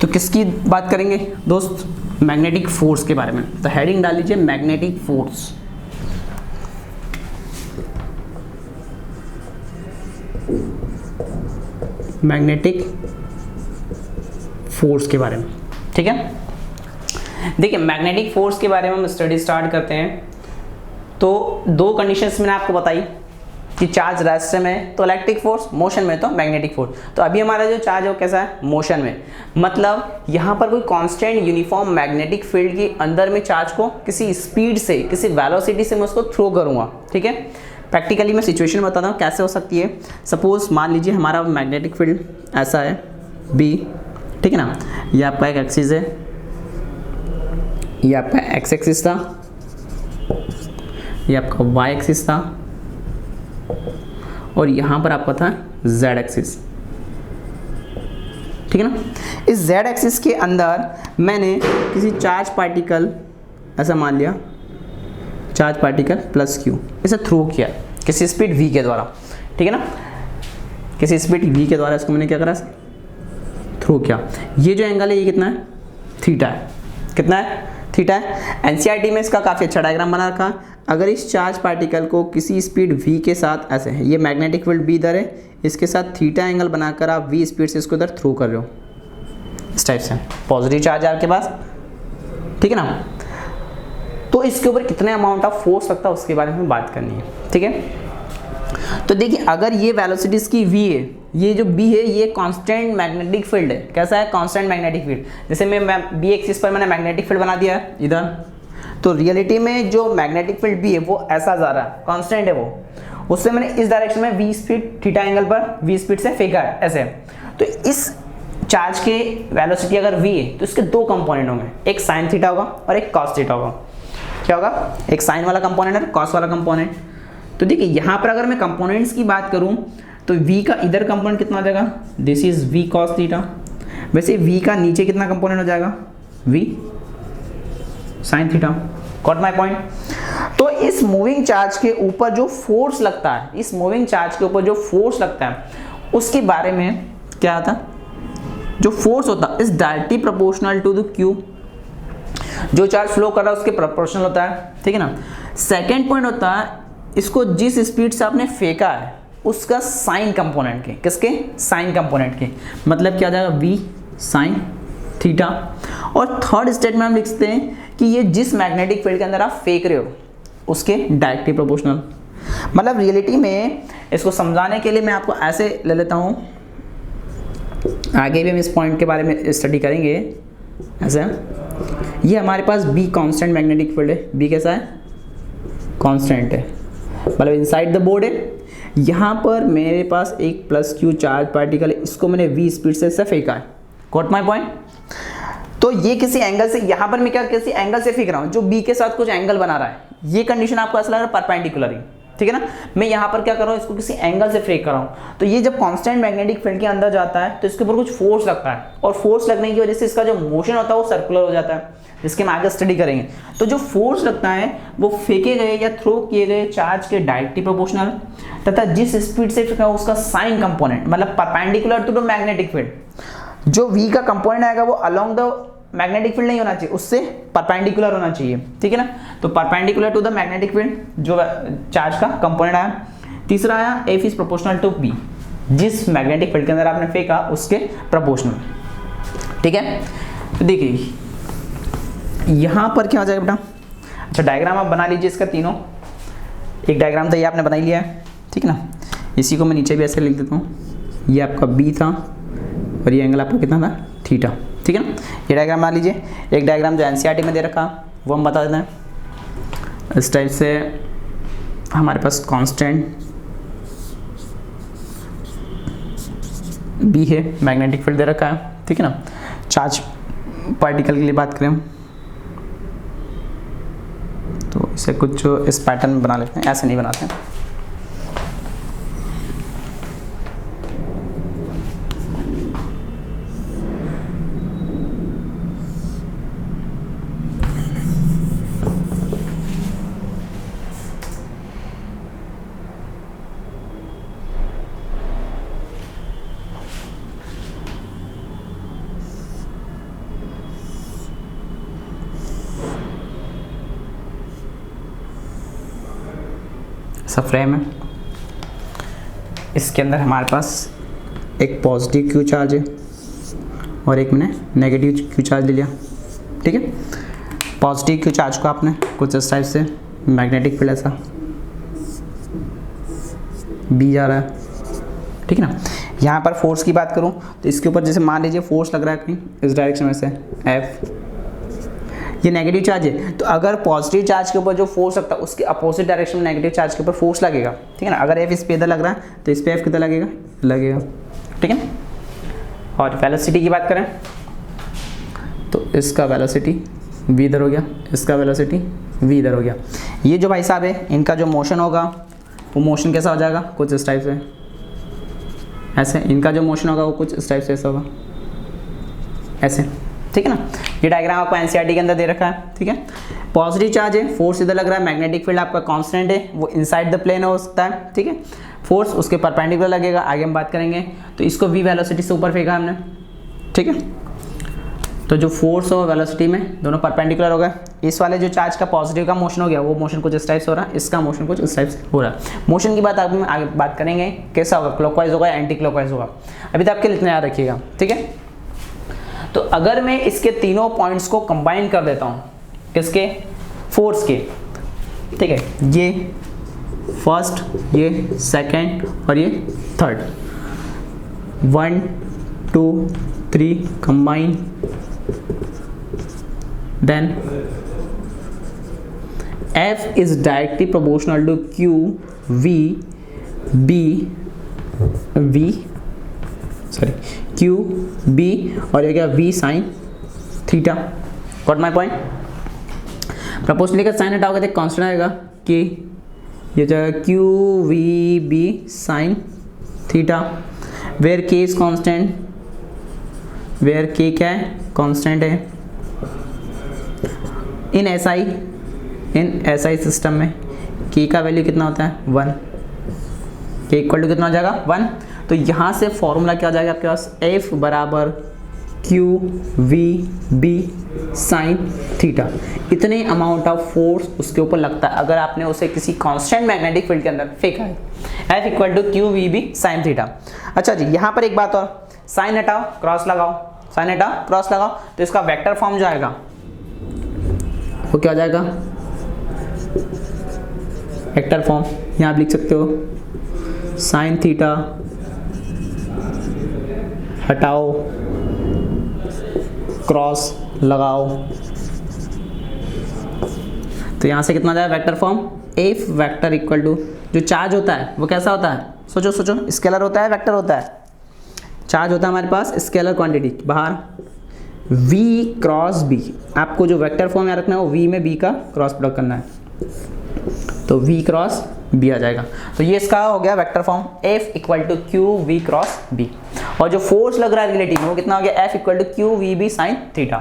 तो किसकी बात करेंगे दोस्त? मैग्नेटिक फोर्स के बारे में। तो हेडिंग डाल लीजिए मैग्नेटिक फोर्स। मैग्नेटिक फोर्स के बारे में, ठीक है। देखिए मैग्नेटिक फोर्स के बारे में हम स्टडी स्टार्ट करते हैं। तो दो कंडीशंस मैंने आपको बताई कि चार्ज रेस्ट में है तो इलेक्ट्रिक फोर्स, मोशन में तो मैग्नेटिक फोर्स। तो अभी हमारा जो चार्ज है वो कैसा है? मोशन में। मतलब यहाँ पर कोई कांस्टेंट यूनिफॉर्म मैग्नेटिक फील्ड के अंदर में चार्ज को किसी स्पीड से, किसी वेलोसिटी से मैं उसको थ्रो करूँगा, ठीक है। प्रैक्टिकली मैं सिचुएशन बताता हूँ कैसे हो सकती है। सपोज मान लीजिए हमारा मैग्नेटिक फील्ड ऐसा है B, ठीक है ना। ये आपका एक एक्सिस है, ये आपका एक्स एक्सिस था, ये आपका वाई एक्सिस था, और यहाँ पर आपका था Z एक्सिस, ठीक है ना। इस Z एक्सिस के अंदर मैंने किसी चार्ज पार्टिकल, ऐसा मान लिया चार्ज पार्टिकल प्लस Q, इसे थ्रो किया किसी स्पीड V के द्वारा, ठीक है ना। किसी स्पीड V के द्वारा इसको मैंने क्या करा? थ्रो किया। ये जो एंगल है ये कितना है? थीटा है। कितना है? थीटा है। एनसीईआरटी में इसका काफ़ी अच्छा डायग्राम बना रखा। अगर इस चार्ज पार्टिकल को किसी स्पीड v के साथ, ऐसे है ये मैग्नेटिक फील्ड b इधर है, इसके साथ थीटा एंगल बनाकर आप v स्पीड से इसको इधर थ्रो कर रहे हो, इस टाइप से। पॉजिटिव चार्ज है आपके पास, ठीक है ना। तो इसके ऊपर कितने अमाउंट ऑफ फोर्स लगता है उसके बारे में बात करनी है, ठीक है। तो देखिए अगर ये वेलोसिटीज की v है, ये जो b है ये कांस्टेंट मैग्नेटिक फील्ड है। कैसा है? Constant magnetic field. जैसे मैं b एक्सिस पर मैंने मैग्नेटिक फील्ड बना दिया है इधर, तो रियलिटी में जो मैग्नेटिक फील्ड b है वो ऐसा जा रहा है, कांस्टेंट है वो। उससे मैंने इस डायरेक्शन में v स्पीड थीटा एंगल पर v स्पीड से फेंका है ऐसे। तो इस चार्ज के वेलोसिटी अगर v है तो इसके दो कंपोनेंट होंगे, एक साइन थीटा होगा और एक कॉस थीटा होगा। क्या होगा? एक साइन वाला कंपोनेंट और कॉस वाला कंपोनेंट। तो देखिए यहाँ पर अगर मैं कंपोनेंट्स की बात करूँ तो v का इधर कंपोनेंट कितना हो जाएगा? This is v cos theta. वैसे v का नीचे कितना कंपोनेंट हो जाएगा? v sin theta. Got my point? तो इस मूविंग चार्ज के ऊपर जो फोर्स लगता है, इस मूविंग चार्ज के ऊपर जो फोर्स लगता है उसके बारे में क्या आता है? जो फोर्स होता है is directly proportional to the q। जो चार्ज फ्लो कर रहा है उसके प्रोपोर्शनल होता है, ठीक है ना। सेकेंड पॉइंट होता है इसको जिस स्पीड से आपने फेंका है उसका साइन कंपोनेंट के, किसके? साइन कंपोनेंट के। मतलब क्या आ जाएगा? v sign theta. और थर्ड स्टेटमेंट हम लिखते हैं कि ये जिस मैग्नेटिक फील्ड के अंदर आप फेंक रहे हो उसके डायरेक्टली प्रोपोर्शनल। मतलब रियलिटी में इसको समझाने के लिए मैं आपको ऐसे ले लेता हूँ, आगे भी हम इस पॉइंट के बारे में स्टडी करेंगे। ऐसा ये हमारे पास बी कांस्टेंट मैग्नेटिक फील्ड है, बी कैसा है, कांस्टेंट है, मतलब इनसाइड द बोर्ड है। यहाँ पर मेरे पास एक प्लस क्यू चार्ज पार्टिकल है, इसको मैंने v स्पीड से ऐसे फेंका है। Got my point. तो ये किसी एंगल से, यहाँ पर मैं क्या किसी एंगल से फेंक रहा हूँ जो b के साथ कुछ एंगल बना रहा है। ये कंडीशन आपको ऐसा लग रहा है परपेंडिकुलर ही, ठीक है ना। मैं यहाँ पर क्या कर रहा हूँ, इसको किसी एंगल से फेंक कर रहा हूँ। तो ये जब कांस्टेंट मैग्नेटिक फील्ड के अंदर जाता है तो इसके ऊपर कुछ फोर्स लगता है, और फोर्स लगने की वजह से इसका जो मोशन होता है वो सर्कुलर हो जाता है, जिसके हम आगे स्टडी करेंगे। तो जो फोर्स लगता है वो फेंके गए या थ्रो किए गए चार्ज के डायरेक्टली प्रोपोर्शनल, तथा जिस स्पीड से फेंका उसका साइन कंपोनेंट, मतलब perpendicular to the magnetic field. जो v का कंपोनेंट आएगा वो अलोंग द मैग्नेटिक फील्ड नहीं होना चाहिए, उससे परपेंडिकुलर होना चाहिए, ठीक है ना। तो perpendicular to the magnetic field जो चार्ज का कंपोनेंट आया। तीसरा आया f is proportional to b, जिस मैग्नेटिक फील्ड के अंदर आपने फेंका उसके प्रोपोर्शनल, ठीक है। तो देखिए यहाँ पर क्या हो जाएगा बेटा, अच्छा डायग्राम आप बना लीजिए इसका तीनों। एक डायग्राम तो ये आपने बना ही लिया है, ठीक है ना। इसी को मैं नीचे भी ऐसे लिख देता हूँ, ये आपका b था और ये एंगल आपका कितना था, थीटा, ठीक है ना। ये डायग्राम बना लीजिए। एक डायग्राम जो एनसीईआरटी में दे रखा वो हम बता देते हैं। इस टाइप से हमारे पास कांस्टेंट b है, मैग्नेटिक फील्ड दे रखा है, ठीक है ना। चार्ज पार्टिकल के लिए बात करें हम तो इसे कुछ इस पैटर्न में बना लेते हैं, ऐसे नहीं बनाते हैं। फ्रेम है, इसके अंदर हमारे पास एक पॉजिटिव क्यू चार्ज है और एक मैंने नेगेटिव क्यू चार्ज ले लिया, ठीक है। पॉजिटिव क्यू चार्ज को आपने कुछ इस टाइप से मैग्नेटिक फील्ड ऐसा बी जा रहा है, ठीक है ना। यहाँ पर फोर्स की बात करूँ तो इसके ऊपर जैसे मान लीजिए फोर्स लग रहा है कहीं इस डायरेक्शन में से F, ये नेगेटिव चार्ज है। तो अगर पॉजिटिव चार्ज के ऊपर जो फोर्स लगता है उसके अपोजिट डायरेक्शन में नेगेटिव चार्ज के ऊपर फोर्स लगेगा, ठीक है ना। अगर F इस पे इधर लग रहा है तो इस पे F कितना लगेगा, ठीक है। और वेलोसिटी की बात करें तो इसका वेलोसिटी v इधर हो गया, इसका वेलोसिटी v इधर हो गया। ये जो भाई साहब है इनका जो मोशन होगा वो मोशन कैसा हो जाएगा, कुछ इस टाइप से ऐसे। इनका जो मोशन होगा वो कुछ इस टाइप से ऐसा होगा, ऐसे, ठीक है ना। ये डायग्राम आपको एनसीईआरटी के अंदर दे रखा है, ठीक है। पॉजिटिव चार्ज है, फोर्स इधर लग रहा है, मैग्नेटिक फील्ड आपका कांस्टेंट है, वो इनसाइड द प्लेन हो सकता है, ठीक है। फोर्स उसके परपेंडिकुलर लगेगा, आगे हम बात करेंगे। तो इसको v वेलोसिटी से ऊपर फेंका हमने, ठीक है। तो जो फोर्स और वेलोसिटी में दोनों परपेंडिकुलर हो गए। इस वाले जो चार्ज का पॉजिटिव का मोशन हो गया वो मोशन कुछ इस टाइप से हो रहा है, इसका मोशन कुछ इस टाइप से हो रहा है। मोशन की बात आगे बात करेंगे, कैसा होगा, क्लॉकवाइज होगा, एंटी क्लॉकवाइज होगा। अभी तो आपके लिए इतना याद रखिएगा, ठीक है। तो अगर मैं इसके तीनों पॉइंट्स को कंबाइन कर देता हूँ, किसके, फोर्स के, ठीक है। ये फर्स्ट, ये सेकंड और ये third, 1 2 3 combine, then F is directly proportional to Q V Q B और ये क्या V sin theta. Got my point. Proportionally का साइन हटाओगे तो कांस्टेंट आएगा कि ये जाएगा Q V B sin theta, where K is constant, where K क्या है, कांस्टेंट है। इन SI सिस्टम में K का वैल्यू कितना होता है, 1। K इक्वल टू कितना हो जाएगा, 1। तो यहाँ से फॉर्मूला क्या हो जाएगा आपके पास, F बराबर Q V B sine theta. इतने अमाउंट ऑफ फोर्स उसके ऊपर लगता है अगर आपने उसे किसी कांस्टेंट मैग्नेटिक फील्ड के अंदर फेंका है। F equal to Q V B sine theta. अच्छा जी, यहाँ पर एक बात और, साइन हटाओ क्रॉस लगाओ, साइन हटाओ क्रॉस लगाओ, तो इसका वेक्टर फॉर्म जो आएगा वो क्या हो जाएगा, वेक्टर फॉर्म। यहाँ आप लिख सकते हो साइन थीटा हटाओ, क्रॉस लगाओ, तो यहाँ से कितना जाएगा vector form, F vector equal to, जो चार्ज होता है वो कैसा होता है, सोचो सोचो, स्केलर होता है वेक्टर होता है, चार्ज होता है हमारे पास स्केलर क्वांटिटी बाहर, v क्रॉस b, आपको जो वेक्टर फॉर्म यहाँ रखना है वो v में b का क्रॉस प्रोडक्ट करना है, तो v क्रॉस b आ जाएगा। तो ये इसका हो गया vector form f equal to Q V cross b, और जो फोर्स लग रहा है रिलेटिव में वो कितना हो गया, f equal to Q V B sine theta.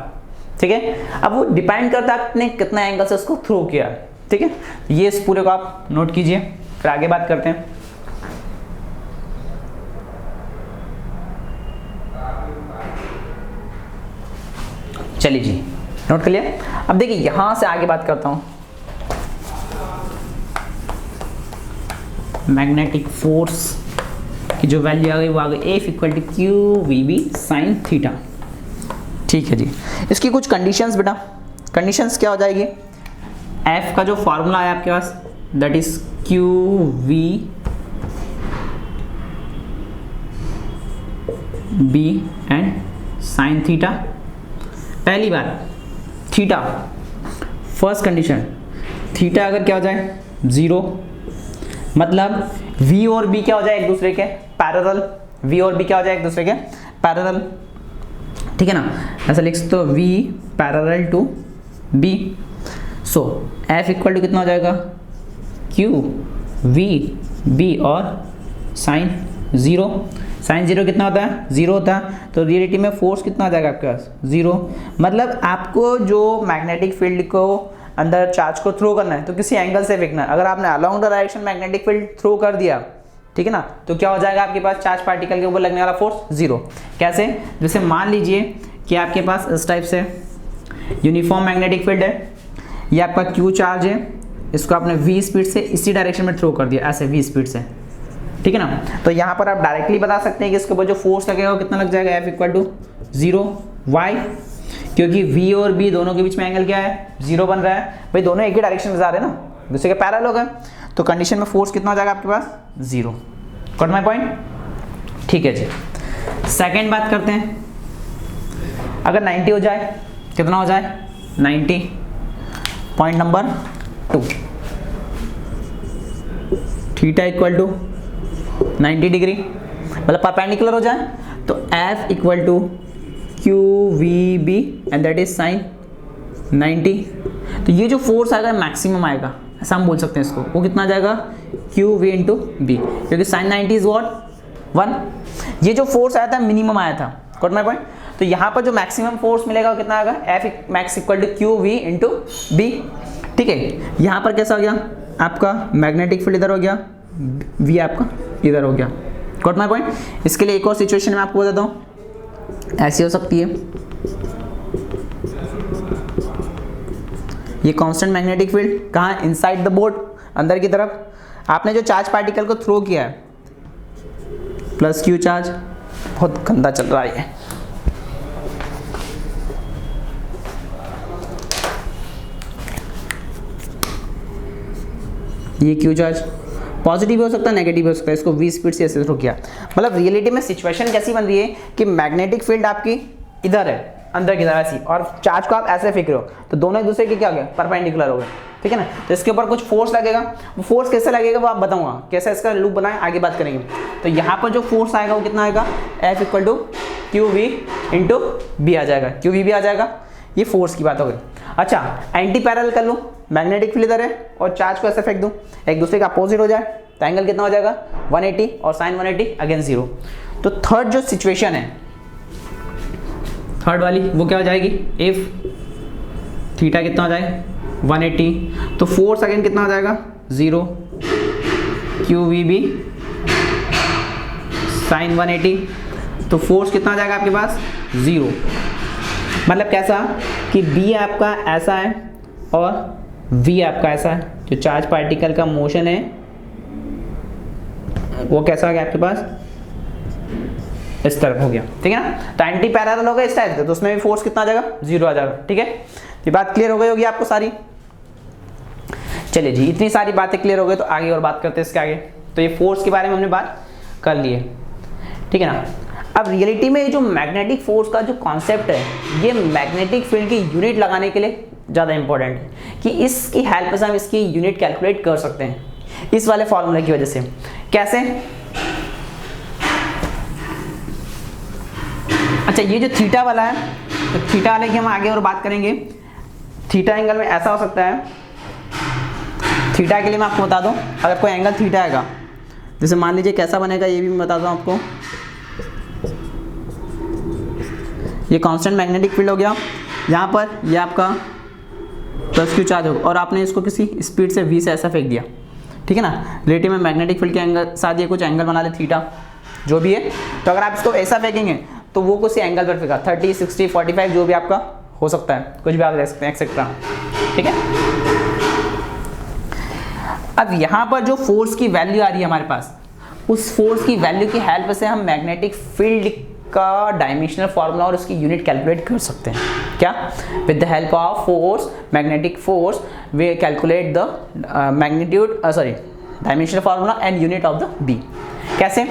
ठीक है, अब वो डिपेंड करता है आपने कितना एंगल से उसको थ्रो किया है। ठीक है, ये इस पूरे को आप नोट कीजिए, फिर आगे बात करते हैं। चलिए जी, नोट कर लिया। अब देखिए यहां से आगे बात करता हूं, मैग्नेटिक फोर्स की जो वैल्यू आ गई वो आ गई F equal to Q V B sine theta. ठीक है जी, इसकी कुछ कंडीशंस बेटा, कंडीशंस क्या हो जाएगी, एफ का जो फॉर्मूला है आपके पास that is Q V B and sine theta. पहली बार थीटा, फर्स्ट कंडीशन, थीटा अगर क्या हो जाए 0, मतलब v और b क्या हो जाए एक दूसरे के पैरेलल, v और b क्या हो जाए एक दूसरे के पैरेलल। ठीक है ना, ऐसा लिख सकते हो v parallel to b, so f equal to कितना हो जाएगा, q v b और साइन 0, साइन 0 कितना होता है, 0 होता है, तो रियलिटी में फोर्स कितना आ जाएगा आपके पास 0, मतलब आपको जो मैग्नेटिक फील्ड को अंदर चार्ज को थ्रो करना है तो किसी एंगल से फेंकना है। अगर आपने along the direction magnetic field throw कर दिया, ठीक है ना, तो क्या हो जाएगा आपके पास चार्ज पार्टिकल के ऊपर लगने वाला फोर्स 0। कैसे, जैसे मान लीजिए कि आपके पास इस टाइप से यूनिफॉर्म मैग्नेटिक फील्ड है, ये आपका क्यू चार्ज है, इसको आपने v स्पीड से इसी डायरेक्शन में थ्रो कर दिया, ऐसे v स्पीड से। ठीक है ना, तो यहाँ पर आप डायरेक्टली बता सकते हैं कि इसके ऊपर जो फोर्स लगेगा वो कितना लग जाएगा, F इक्वल टू 0, वाई, क्योंकि V और B दोनों के बीच में एंगल क्या है, 0 बन रहा है, भाई दोनों एक ही डायरेक्शन में जा रहे हैं ना, दूसरे के पैरेलल हो गए, तो कंडीशन में फोर्स कितना हो जाएगा आपके पास 0। Got my point. ठीक है जी, सेकेंड बात करते हैं, अगर 90 हो जाए, कितना हो जाए 90, point number 2, theta equal to 90 degree, मतलब परपेंडिकुलर हो जाए, तो F equal to Q V B and that is sine 90, तो ये जो फोर्स आएगा मैक्सिमम आएगा, ऐसा हम बोल सकते हैं इसको, वो कितना आ जाएगा क्यू वी इंटू बी, क्योंकि साइन 90 इज वॉट 1, ये जो फोर्स आया था मिनिमम आया था। Got my point. तो यहाँ पर जो मैक्सिमम फोर्स मिलेगा वो कितना आएगा, F max equal to Q V into B. ठीक है, यहाँ पर कैसा हो गया आपका मैग्नेटिक फील्ड इधर हो गया, V आपका इधर हो गया। Got my point. इसके लिए एक और सिचुएशन मैं आपको बताता हूँ, ऐसी हो सकती है, ये कांस्टेंट मैग्नेटिक फील्ड कहाँ, इनसाइड द बोर्ड, अंदर की तरफ, आपने जो चार्ज पार्टिकल को थ्रो किया है प्लस क्यू चार्ज, बहुत गंदा चल रहा है ये क्यू चार्ज पॉजिटिव भी हो सकता है नेगेटिव भी हो सकता है, इसको v स्पीड से ऐसे थ्रो किया, मतलब रियलिटी में सिचुएशन कैसी बन रही है कि मैग्नेटिक फील्ड आपकी इधर है अंदर की तरफ ऐसी, और चार्ज को आप ऐसे फेंक रहे हो, तो दोनों एक दूसरे के क्या हो गए परपेंडिकुलर हो गए। ठीक है ना, तो इसके ऊपर कुछ फोर्स लगेगा, वो फोर्स कैसे लगेगा वो आप बताऊंगा, कैसे इसका लूप बनाए आगे बात करेंगे। तो यहाँ पर जो फोर्स आएगा वो कितना आएगा, F equal to Q V into B आ जाएगा, क्यू वी भी आ जाएगा, ये फोर्स की बात हो गई। अच्छा, एंटी पैरेलल कर लूँ, मैग्नेटिक फील्ड इधर है और चार्ज को ऐसे फेंक दूँ, एक दूसरे का अपोजिट हो जाए, तो एंगल कितना हो जाएगा 180 और साइन 180 अगेन 0। तो थर्ड जो सिचुएशन है, थर्ड वाली वो क्या हो जाएगी, इफ थीटा कितना हो जाए 180, तो फोर्स अगेन कितना हो जाएगा 0, क्यू वी बी साइन 180, तो फोर्स कितना हो जाएगा आपके पास 0। मतलब कैसा कि B आपका ऐसा है और V आपका ऐसा है, जो चार्ज पार्टिकल का मोशन है वो कैसा आ गया आपके पास इस तरफ हो गया। ठीक है ना, तो एंटी पैरेलल होगा इस टाइप से, तो उसमें भी फोर्स कितना आ जाएगा 0 आ जाएगा। ठीक है, ये बात क्लियर हो गई होगी आपको सारी। चलिए जी, इतनी सारी बातें क्लियर हो गई, तो आगे और बात करते हैं इसके आगे। तो ये फोर्स के बारे में हमने बात कर ली है, ठीक है ना। अब रियलिटी में जो मैग्नेटिक फोर्स का जो कॉन्सेप्ट है, ये मैग्नेटिक फील्ड की यूनिट लगाने के लिए ज़्यादा इंपॉर्टेंट है कि इसकी हेल्प से हम इसकी यूनिट कैलकुलेट कर सकते हैं इस वाले फॉर्मूले की वजह से। कैसे? अच्छा, ये जो थीटा वाला है, तो थीटा वाले की हम आगे और बात करेंगे। थीटा एंगल में ऐसा हो सकता है, थीटा के लिए मैं आपको बता दूं, अगर कोई एंगल थीटा आएगा, जैसे मान लीजिए कैसा बनेगा ये भी मैं बता दूं आपको। ये कांस्टेंट मैग्नेटिक फील्ड हो गया, यहाँ पर ये आपका प्लस क्यू चार्ज होगा और आपने इसको किसी स्पीड से v से ऐसा फेंक दिया, ठीक है ना। रिलेटिव में मैग्नेटिक फील्ड के एंगल साथ ये कुछ एंगल बना ले थीटा जो भी है, तो अगर आप इसको ऐसा फेंकेंगे तो वो किसी एंगल पर फेंका 30, 60, 45 जो भी आपका हो सकता है, कुछ भी आप ले सकते हैं एक्सेट्रा, ठीक है। अब यहाँ पर जो फोर्स की वैल्यू आ रही है हमारे पास, उस फोर्स की वैल्यू की हेल्प से हम मैग्नेटिक फील्ड का डायमेंशनल फार्मूला और उसकी यूनिट कैलकुलेट कर सकते हैं। क्या? With the help of force, magnetic force, we calculate the magnitude dimensional formula and unit of the B. कैसे?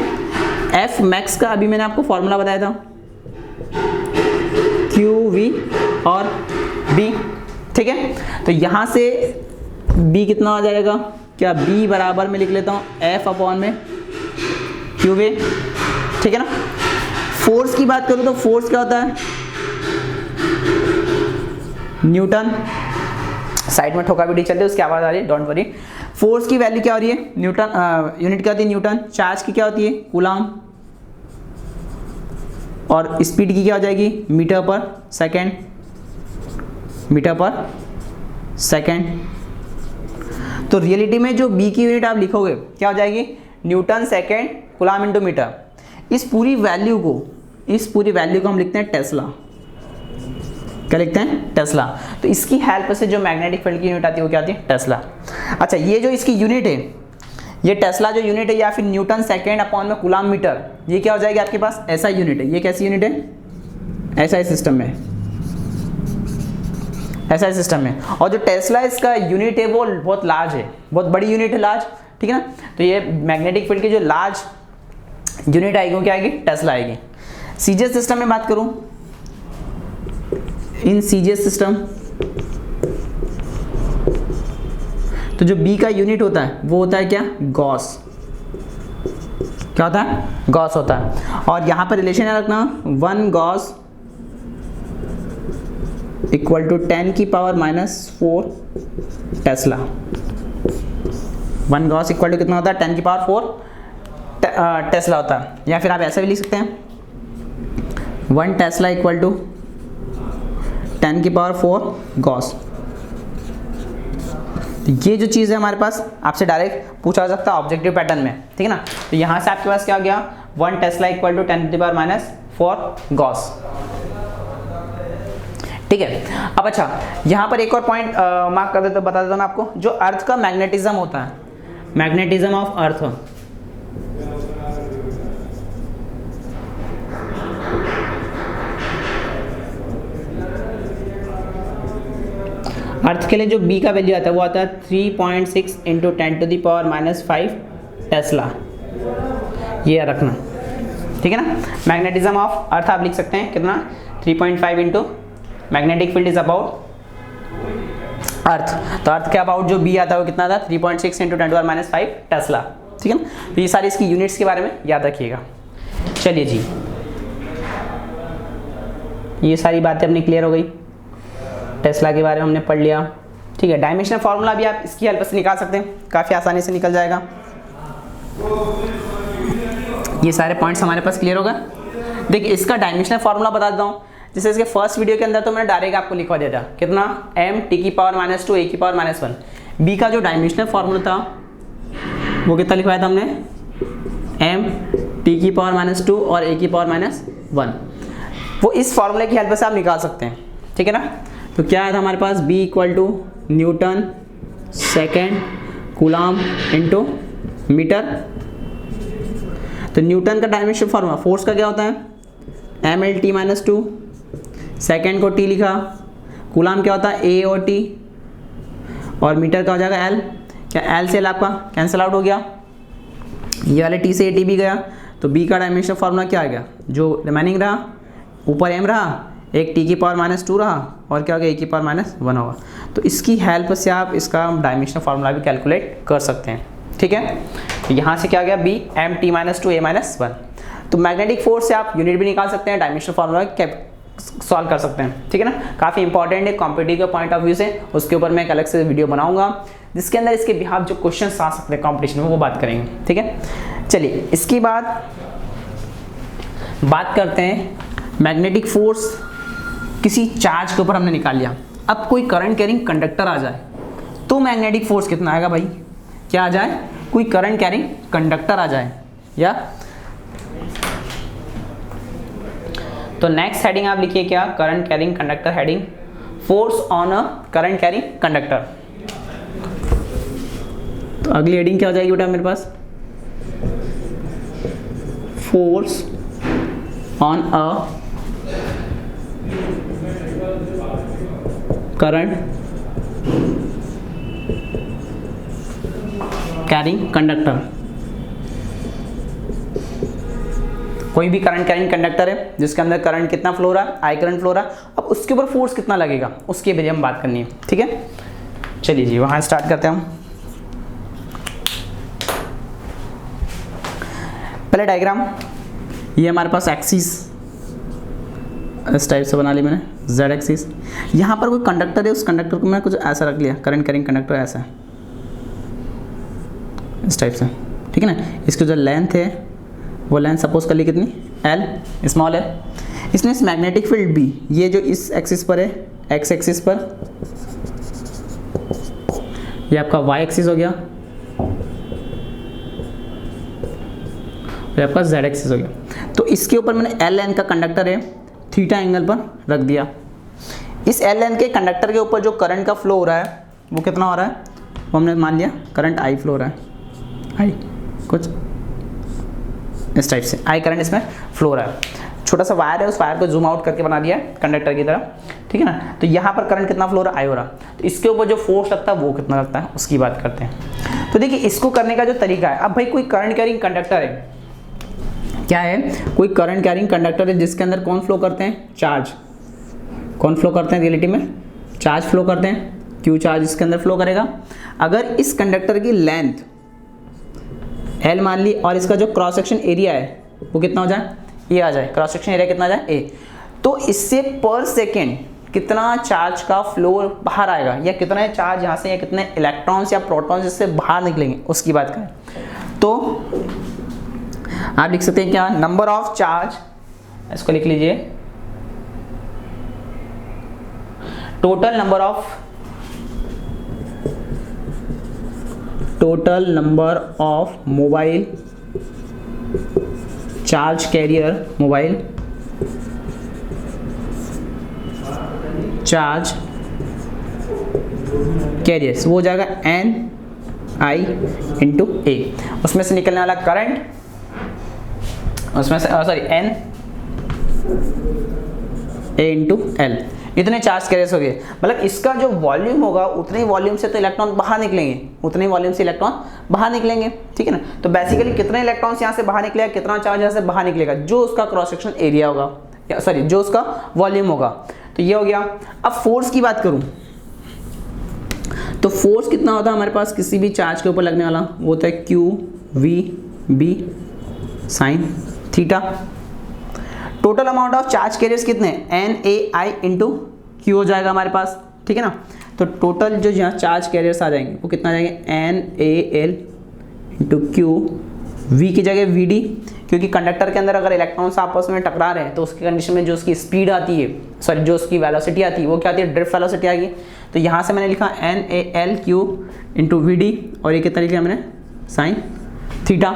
एफ मैक्स का अभी मैंने आपको फार्मूला बताया था, क्यू वी और बी, ठीक है। तो यहाँ से बी कितना आ जाएगा? क्या बी बराबर में लिख लेता हूँ एफ अपॉन में क्यू वी, ठीक है ना। फोर्स की बात करूँ तो फोर्स क्या होता है? न्यूटन। साइड में ठोका भी चलते उसकी आवाज़ आ रही है, डोंट वरी। फोर्स की वैल्यू क्या हो रही है? न्यूटन। यूनिट क्या होती है? न्यूटन। चार्ज की क्या होती है? कूलाम। और स्पीड की क्या हो जाएगी? मीटर पर सेकेंड, मीटर पर सेकेंड। तो रियलिटी में जो बी की यूनिट आप लिखोगे क्या हो जाएगी? Newton second coulomb into metre. इस पूरी वैल्यू को हम लिखते हैं टेस्ला। क्या लिखते हैं? टेस्ला। तो इसकी हेल्प से जो मैग्नेटिक फील्ड की यूनिट आती है वो क्या आती है? टेस्ला। अच्छा, ये जो इसकी यूनिट है, ये टेस्ला जो यूनिट है या फिर न्यूटन सेकेंड अपॉन में कूलाम मीटर, ये क्या हो जाएगी आपके पास? ऐसा यूनिट है। ये कैसी यूनिट है? ऐसा सिस्टम में, ऐसा सिस्टम में। और जो टेस्ला इसका यूनिट है वो बहुत लार्ज है, बहुत बड़ी यूनिट है, लार्ज, ठीक है ना। तो ये मैग्नेटिक फील्ड की जो लार्ज यूनिट आएगी वो क्या आएगी? टेस्ला आएगी। सीजीएस सिस्टम में बात करूं, इन सीजीएस सिस्टम तो जो बी का यूनिट होता है वो होता है क्या? गॉस। क्या होता है? गॉस होता है। और यहां पर रिलेशन है रखना, 1 गॉस इक्वल टू 10 की power -4 tesla. 1 gauss equal to कितना होता है? 10 की पावर 4 टेस्ला होता है। या फिर आप ऐसा भी लिख सकते हैं, 1 टेस्ला इक्वल टू 10 की पावर 4 गॉस। ये जो चीज़ है हमारे पास आपसे डायरेक्ट पूछा जा सकता है ऑब्जेक्टिव पैटर्न में, ठीक है ना। तो यहाँ से आपके पास क्या हो गया? 1 टेस्ला इक्वल टू 10 की पावर -4 गॉस, ठीक है। अब अच्छा, यहाँ पर एक और पॉइंट मार्क कर देता, बता देता हूँ मैं आपको। जो अर्थ का मैग्नेटिज्म होता है, मैग्नेटिज्म ऑफ अर्थ, अर्थ के लिए जो बी का वैल्यू आता है वो आता है 3.6 into 10 to the power -5 tesla. ये रखना, ठीक है ना। मैग्नेटिज्म ऑफ अर्थ आप लिख सकते हैं कितना? 3.5 into magnetic field is about earth. तो अर्थ के अबाउट जो बी आता है वो कितना था? 3.6 इंटू 10 टू पावर -5 टेस्ला, ठीक है ना। तो ये सारी इसकी यूनिट्स के बारे में याद रखिएगा। चलिए जी, ये सारी बातें अपनी क्लियर हो गई। टेस्ला के बारे में हमने पढ़ लिया, ठीक है। डायमेंशनल फार्मूला भी आप इसकी हेल्प से निकाल सकते हैं, काफ़ी आसानी से निकल जाएगा। ये सारे पॉइंट्स हमारे पास क्लियर होगा। देखिए, इसका डायमेंशनल फार्मूला बता देता हूँ। जैसे इसके फर्स्ट वीडियो के अंदर तो मैंने डायरेक्ट आपको लिखवा दिया था, कितना? m t की पावर -2 a की पावर -1। बी का जो डायमेंशनल फार्मूला था वो कितना लिखवाया था हमने? m t की पावर -2 और a की पावर -1। वो इस फार्मूले की हेल्प से आप निकाल सकते हैं, ठीक है ना। तो क्या है था हमारे पास? b equal to newton second coulomb into metre. तो न्यूटन का डायमेंशनल फार्मूला, फोर्स का क्या होता है? mlt -2, सेकेंड को t लिखा, कूलाम क्या होता है? a और t, और मीटर का हो जाएगा l। क्या l से l आपका कैंसिल आउट हो गया? ये वाले टी से ए टी भी गया, तो बी का डायमेंशनल फार्मूला क्या आ गया, जो रिमेनिंग रहा ऊपर m रहा, एक टी की पावर -2 रहा और क्या हो गया, ए की पावर -1 होगा। तो इसकी हेल्प से आप इसका डायमेंशनल फार्मूला भी कैलकुलेट कर सकते हैं। ठीक है, तो यहाँ से क्या आ गया, बी एम टी -2 ए -1। तो मैग्नेटिक फोर्स से आप यूनिट भी निकाल सकते हैं, डायमेंशनल फार्मूला सॉल्व कर सकते हैं। ठीक है ना, काफ़ी इंपॉर्टेंट है कॉम्पिटिटिव के पॉइंट ऑफ व्यू से। उसके ऊपर मैं एक अलग से वीडियो बनाऊंगा जिसके अंदर इसके बिहाफ जो क्वेश्चन आ सकते हैं कॉम्पिटिशन में वो बात करेंगे। ठीक है, चलिए इसके बाद बात करते हैं मैग्नेटिक फोर्स किसी चार्ज के ऊपर हमने निकाल लिया। अब कोई करंट कैरिंग कंडक्टर आ जाए तो मैग्नेटिक फोर्स कितना आएगा भाई, क्या आ जाए, कोई करंट कैरिंग कंडक्टर आ जाए या, तो नेक्स्ट हेडिंग आप लिखिए क्या, current carrying conductor heading, force on a current carrying conductor. तो अगली हेडिंग क्या हो जाएगी बेटा मेरे पास, force on a current carrying conductor. कोई भी करंट कैरिंग कंडक्टर है जिसके अंदर करंट कितना फ्लो रहा है, आई करंट फ्लो रहा है, अब उसके ऊपर फोर्स कितना लगेगा उसके बारे में बात करनी है। ठीक है, चलिए जी वहां स्टार्ट करते हैं हम। पहले डायग्राम, ये हमारे पास एक्सिस इस टाइप से बना ली मैंने, जेड एक्सिस। यहाँ पर कोई कंडक्टर है, उस कंडक्टर को मैं कुछ ऐसा रख लिया, करंट कैरिंग कंडक्टर ऐसा है इस टाइप से। ठीक है ना, इसकी जो लेंथ है वो लेंथ सपोज कर ली कितनी, एल, स्मॉल एल। इसमें इस मैग्नेटिक फील्ड बी, ये जो इस एक्सिस पर है, एक्स एक्सिस पर, ये आपका वाई एक्सिस हो गया, ये आपका जेड एक्सिस हो गया। तो इसके ऊपर मैंने एल लेंथ का कंडक्टर है, थीटा एंगल पर रख दिया। इस एल लेंथ के कंडक्टर के ऊपर जो करंट का फ्लो हो रहा है वो कितना हो रहा है, वो हमने मान लिया करंट आई फ्लो हो रहा है, आई कुछ इस टाइप से आई करंट इसमें फ्लो हो रहा है। छोटा सा वायर है, उस वायर को जूम आउट करके बना दिया है कंडक्टर की तरह। ठीक है ना, तो यहाँ पर करंट कितना फ्लो हो रहा है, आई हो रहा। तो इसके ऊपर जो फोर्स लगता है वो कितना लगता है उसकी बात करते हैं। तो देखिए इसको करने का जो तरीका है, अब भाई कोई करंट कैरिंग कंडक्टर है, क्या है, कोई करंट कैरिंग कंडक्टर है जिसके अंदर कौन फ्लो करते हैं, चार्ज। कौन फ्लो करते हैं रियलिटी में, चार्ज फ्लो करते हैं। क्यू चार्ज इसके अंदर फ्लो करेगा। अगर इस कंडक्टर की लेंथ एल मान ली और इसका जो क्रॉस सेक्शन एरिया है वो कितना हो जाए, ए आ जाए, क्रॉस सेक्शन एरिया कितना आ जाए, ए, तो इससे पर सेकेंड कितना चार्ज का फ्लो बाहर आएगा, या कितना चार्ज यहाँ से, या कितने इलेक्ट्रॉन्स या प्रोटॉन्स इससे बाहर निकलेंगे उसकी बात करें तो आप लिख सकते हैं क्या, नंबर ऑफ चार्ज, इसको लिख लीजिए, total number of mobile charge carrier, mobile charge carriers, वो हो जाएगा एन आई इंटू ए। उसमें से निकलने वाला करंट, उसमें से sorry N A into L, इतने चार्ज कैरियर्स हो गए। मतलब इसका जो वॉल्यूम होगा उतने ही वॉल्यूम से तो इलेक्ट्रॉन बाहर निकलेंगे, उतने ही वॉल्यूम से इलेक्ट्रॉन बाहर निकलेंगे। ठीक है ना, तो बेसिकली कितने इलेक्ट्रॉन्स यहाँ से बाहर निकलेगा, कितना चार्ज यहाँ से बाहर निकलेगा, जो उसका क्रॉस सेक्शन एरिया होगा, या सॉरी जो उसका वॉल्यूम होगा। तो ये हो गया। अब फोर्स की बात करूँ तो फोर्स कितना होता है हमारे पास किसी भी चार्ज के ऊपर लगने वाला, वो होता है Q V B sine theta. Total amount of charge carriers कितने, N A I into Q हो जाएगा हमारे पास। ठीक है ना, तो टोटल जो यहाँ चार्ज कैरियर्स आ जाएंगे वो कितना आ जाएंगे, N A L into Q, V की जगह वी डी, क्योंकि कंडक्टर के अंदर अगर इलेक्ट्रॉन्स आपस में टकरा रहे हैं तो उसकी कंडीशन में जो उसकी स्पीड आती है, सॉरी जो उसकी वेलोसिटी आती है वो क्या आती है, ड्रिफ्ट वेलोसिटी आएगी। तो यहाँ से मैंने लिखा N A L Q into V D, और ये कितना लिखा मैंने, साइन थीटा।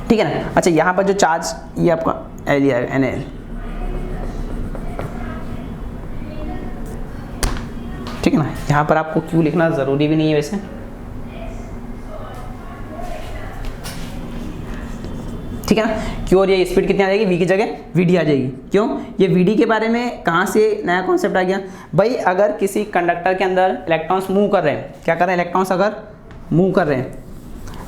ठीक है ना। अच्छा यहाँ पर जो चार्ज, ये आपका एल है, एन एल, ठीक है ना। यहाँ पर आपको क्यू लिखना ज़रूरी भी नहीं है वैसे, ठीक है ना। क्यू और ये स्पीड कितनी आ जाएगी, वी की जगह वी डी आ जाएगी। क्यों, ये वी डी के बारे में कहाँ से नया कॉन्सेप्ट आ गया भाई, अगर किसी कंडक्टर के अंदर इलेक्ट्रॉन्स मूव कर रहे हैं, क्या कर रहे हैं, इलेक्ट्रॉन्स अगर मूव कर रहे हैं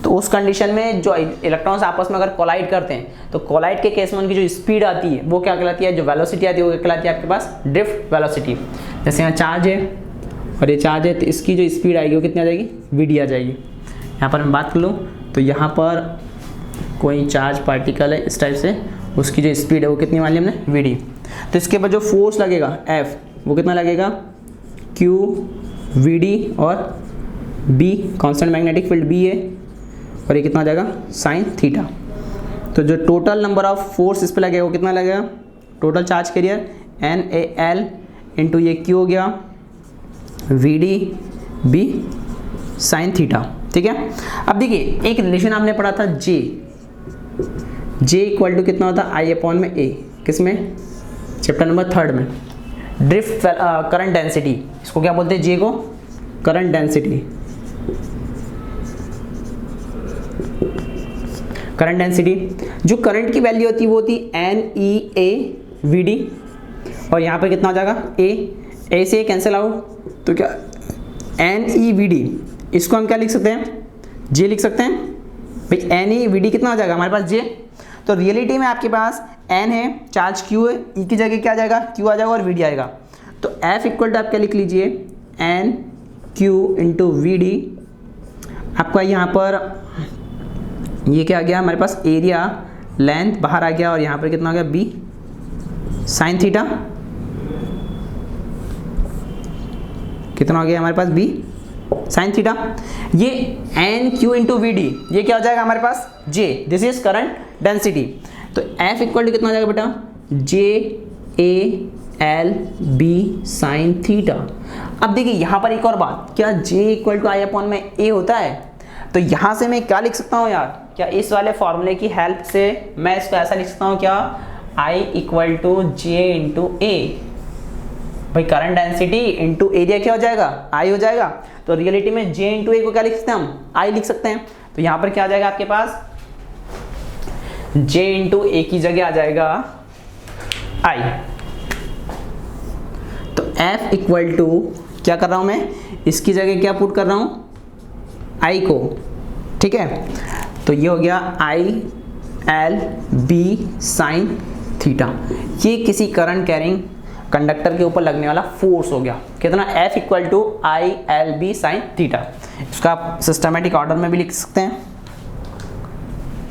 तो उस कंडीशन में जो इलेक्ट्रॉन्स आपस में अगर कोलाइड करते हैं तो कोलाइड के केस में उनकी जो स्पीड आती है वो क्या कहलाती है, जो वेलोसिटी आती है वो क्या कहलाती है आपके पास, ड्रिफ्ट वेलोसिटी। जैसे यहाँ चार्ज है और ये चार्ज है तो इसकी जो स्पीड आएगी वो कितनी आ जाएगी, वीडी आ जाएगी। यहाँ पर मैं बात कर लूँ तो यहाँ पर कोई चार्ज पार्टिकल है इस टाइप से, उसकी जो स्पीड है वो कितनी मान ली हमने, वीडी। तो इसके बाद जो फोर्स लगेगा एफ वो कितना लगेगा, क्यू वीडी और B, constant magnetic field B है और ये कितना आ जाएगा, साइन थीटा। तो जो टोटल नंबर ऑफ फोर्स इस पे लगेगा वो कितना लगेगा, total charge carrier N A L into ये क्यू हो गया V D B sine theta. ठीक है। अब देखिए एक रिलेशन आपने पढ़ा था जे इक्वल टू कितना होता है, आई अपॉन में ए, किसमें, चैप्टर नंबर 3 में, ड्रिफ्ट करंट डेंसिटी, इसको क्या बोलते हैं, जे को करंट डेंसिटी। करंट डेंसिटी जो करंट की वैल्यू होती है वो होती है N E A V D, और यहाँ पर कितना हो जाएगा, ए से कैंसिल आउट, तो क्या एन ई वी डी, इसको हम क्या लिख सकते हैं, जे लिख सकते हैं भाई। एन ई वी डी कितना हो जाएगा हमारे पास, जे। तो रियलिटी में आपके पास एन है, चार्ज क्यू है, ई की जगह क्या आ जाएगा, क्यू आ जाएगा और वी डी आएगा। तो एफ इक्वल टू आप क्या लिख लीजिए, N Q into V D. आपका यहाँ पर ये क्या आ गया हमारे पास, एरिया लेंथ बाहर आ गया, और यहाँ पर कितना आ गया, बी साइन थीटा, कितना हो गया हमारे पास, बी साइन थीटा। ये N Q into V D, ये क्या हो जाएगा हमारे पास, J, this is current density. तो एफ इक्वल टू कितना हो जाएगा बेटा, J A L B sine theta. अब देखिए यहाँ पर एक और बात, क्या J equal to I upon में ए होता है, तो यहाँ से मैं क्या लिख सकता हूँ यार, क्या इस वाले फॉर्मूले की हेल्प से मैं इसको ऐसा लिख सकता हूँ क्या, I equal to J into ए, भाई करंट डेंसिटी इंटू एरिया क्या हो जाएगा, आई हो जाएगा। तो रियलिटी में जे इंटू ए को क्या लिख सकते हैं हम, आई लिख सकते हैं। तो यहाँ पर क्या आ जाएगा आपके पास, जे इंटू ए की जगह आ जाएगा आई। तो एफ इक्वल टू क्या कर रहा हूं मैं, इसकी जगह क्या पुट कर रहा हूं, आई को। ठीक है, तो ये हो गया I L B sine theta. ये किसी करंट कैरिंग कंडक्टर के ऊपर लगने वाला फोर्स हो गया, कितना, F equal to I L B sine theta. इसका आप सिस्टमेटिक ऑर्डर में भी लिख सकते हैं।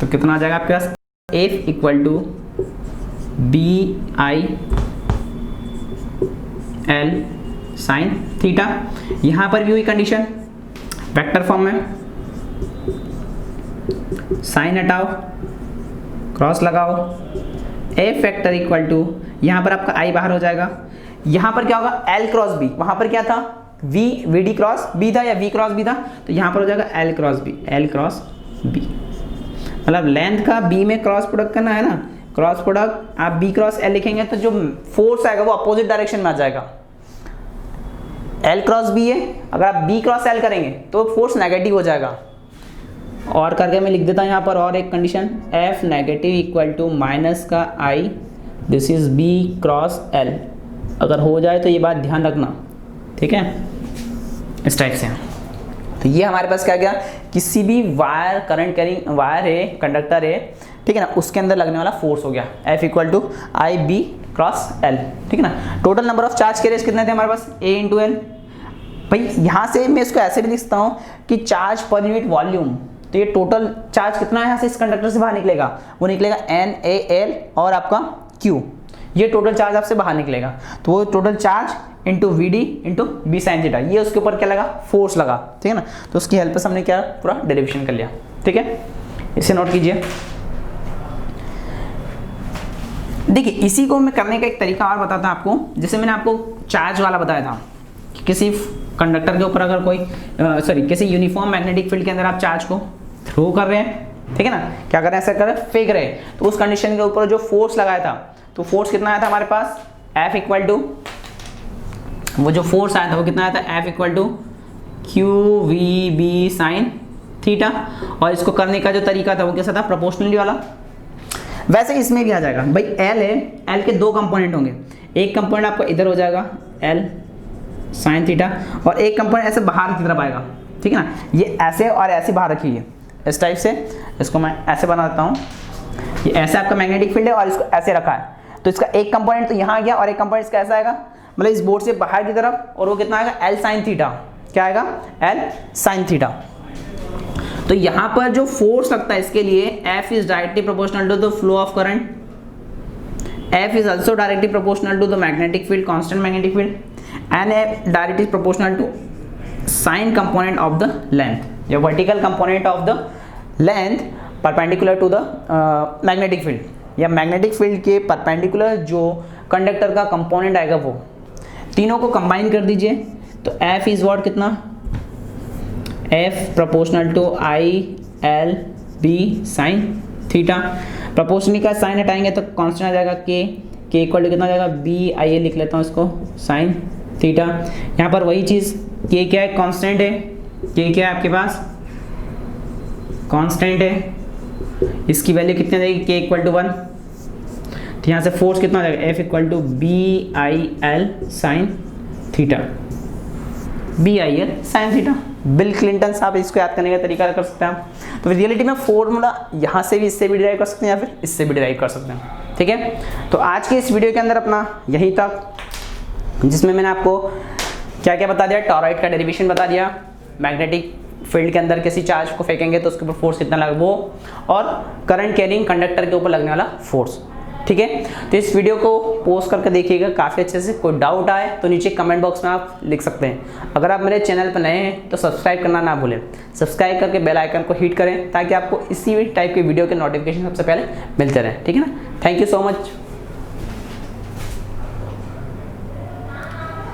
तो कितना आ जाएगा आपके पास, F equal to B I L sine theta. यहां पर भी हुई कंडीशन वेक्टर फॉर्म में, साइन हटाओ क्रॉस लगाओ, एफ वेक्टर इक्वल टू, यहां पर आपका आई बाहर हो जाएगा, यहां पर क्या होगा, एल क्रॉस बी, वहां पर क्या था, V V D cross B था या वी क्रॉस बी था, तो यहां पर हो जाएगा L cross B, L cross B, मतलब लेंथ का बी में क्रॉस प्रोडक्ट करना है ना, क्रॉस प्रोडक्ट आप बी क्रॉस एल लिखेंगे तो जो फोर्स आएगा वो अपोजिट डायरेक्शन में आ जाएगा। एल क्रॉस बी है, अगर आप बी क्रॉस एल करेंगे तो फोर्स नेगेटिव हो जाएगा। और करके मैं लिख देता हूँ यहाँ पर और एक condition, F negative equal to minus का I, this is B cross L. अगर हो जाए तो ये बात ध्यान रखना, ठीक है, इस टाइप से। तो ये हमारे पास क्या गया, किसी भी वायर करंट कैरिंग वायर है, कंडक्टर है, ठीक है ना, उसके अंदर लगने वाला फोर्स हो गया F equal to I B cross L. ठीक है ना। Total number of charge carriers कितने थे हमारे पास, ए इंटू एल। भाई यहाँ से मैं इसको ऐसे भी लिख सकता हूँ कि चार्ज पर यूनिट वॉल्यूम, तो ये टोटल चार्ज कितना है यहाँ से इस कंडक्टर से बाहर निकलेगा, वो निकलेगा एन ए एल और आपका क्यू, ये टोटल चार्ज आपसे बाहर निकलेगा। तो वो total charge into V D into B sine theta, ये उसके ऊपर क्या लगा, फोर्स लगा। ठीक है ना। तो उसकी हेल्प से हमने क्या पूरा डेरिवेशन कर लिया। ठीक है, इसे नोट कीजिए। देखिए इसी को मैं करने का एक तरीका और बताता हूं आपको। जैसे मैंने आपको चार्ज वाला बताया था कि किसी कंडक्टर के ऊपर अगर कोई किसी यूनिफॉर्म मैग्नेटिक फील्ड के अंदर आप चार्ज को थ्रो कर रहे हैं, ठीक है ना, क्या कर रहे हैं, ऐसा कर रहे हैं, फेंक रहे हैं, तो उस कंडीशन के ऊपर जो फोर्स लगाया था, तो फोर्स कितना आया था हमारे पास, F इक्वल टू, वो जो फोर्स आया था वो कितना आया था, F equal to Q V B sine theta. और इसको करने का जो तरीका था वो कैसा था, प्रोपोर्शनली वाला। वैसे इसमें भी आ जाएगा भाई, L है, L के दो कंपोनेंट होंगे, एक कंपोनेंट आपका इधर हो जाएगा L साइन थीटा, और एक कंपोनेंट ऐसे बाहर की तरफ आएगा। ठीक है ना, ये ऐसे और ऐसे बाहर रखिए, इस टाइप से, इसको मैं ऐसे बना देता हूँ, ये ऐसे आपका मैग्नेटिक फील्ड है और इसको ऐसे रखा है, तो इसका एक कंपोनेंट तो यहाँ आ गया और एक कंपोनेंट इसका ऐसा आएगा, मतलब इस बोर्ड से बाहर की तरफ, और वो कितना आएगा L sin थीटा, क्या आएगा L sin थीटा। तो यहाँ पर जो फोर्स लगता है इसके लिए F is directly proportional to the flow of current, F is also directly proportional to the magnetic field, constant magnetic field, and F directly proportional to sine component of the length, या vertical component of the length perpendicular to the magnetic field, या magnetic field के perpendicular जो conductor का component आएगा वो, तीनों को combine कर दीजिए तो F इज व्हाट, कितना F proportional to I L B sin theta, proportional का साइन हटाएंगे तो कांस्टेंट आ जाएगा k इक्वल टू कितना आ जाएगा b, आइए लिख लेता हूँ इसको साइन थीटा। यहाँ पर वही चीज़ k क्या है, कांस्टेंट है, k क्या है आपके पास कांस्टेंट है, इसकी वैल्यू कितनी आ जाएगी k इक्वल टू 1, तो यहाँ से फोर्स कितना आ जाएगा F equal to B I L sine theta, B I L sine theta. Bill Clinton साहब इसको याद करने का तरीका कर सकते हैं आप। तो रियलिटी में फॉर्मूला यहाँ से भी इससे भी डिराइव कर सकते हैं या फिर इससे भी डिराइव कर सकते हैं, ठीक है। तो आज के इस वीडियो के अंदर अपना यहीं तक, जिसमें मैंने आपको क्या क्या बता दिया, टॉरॉइड का डेरिवेशन बता दिया, मैग्नेटिक फील्ड के अंदर किसी चार्ज को फेंकेंगे तो उसके ऊपर फोर्स कितना लगा वो, और करंट कैरिंग कंडक्टर के ऊपर लगने वाला फोर्स, ठीक है। तो इस वीडियो को पोस्ट करके देखिएगा काफ़ी अच्छे से, कोई डाउट आए तो नीचे कमेंट बॉक्स में आप लिख सकते हैं। अगर आप मेरे चैनल पर नए हैं तो सब्सक्राइब करना ना भूलें, सब्सक्राइब करके बेल आइकन को हिट करें ताकि आपको इसी टाइप के वीडियो के नोटिफिकेशन सबसे पहले मिलते रहें, ठीक है ना। Thank you so much.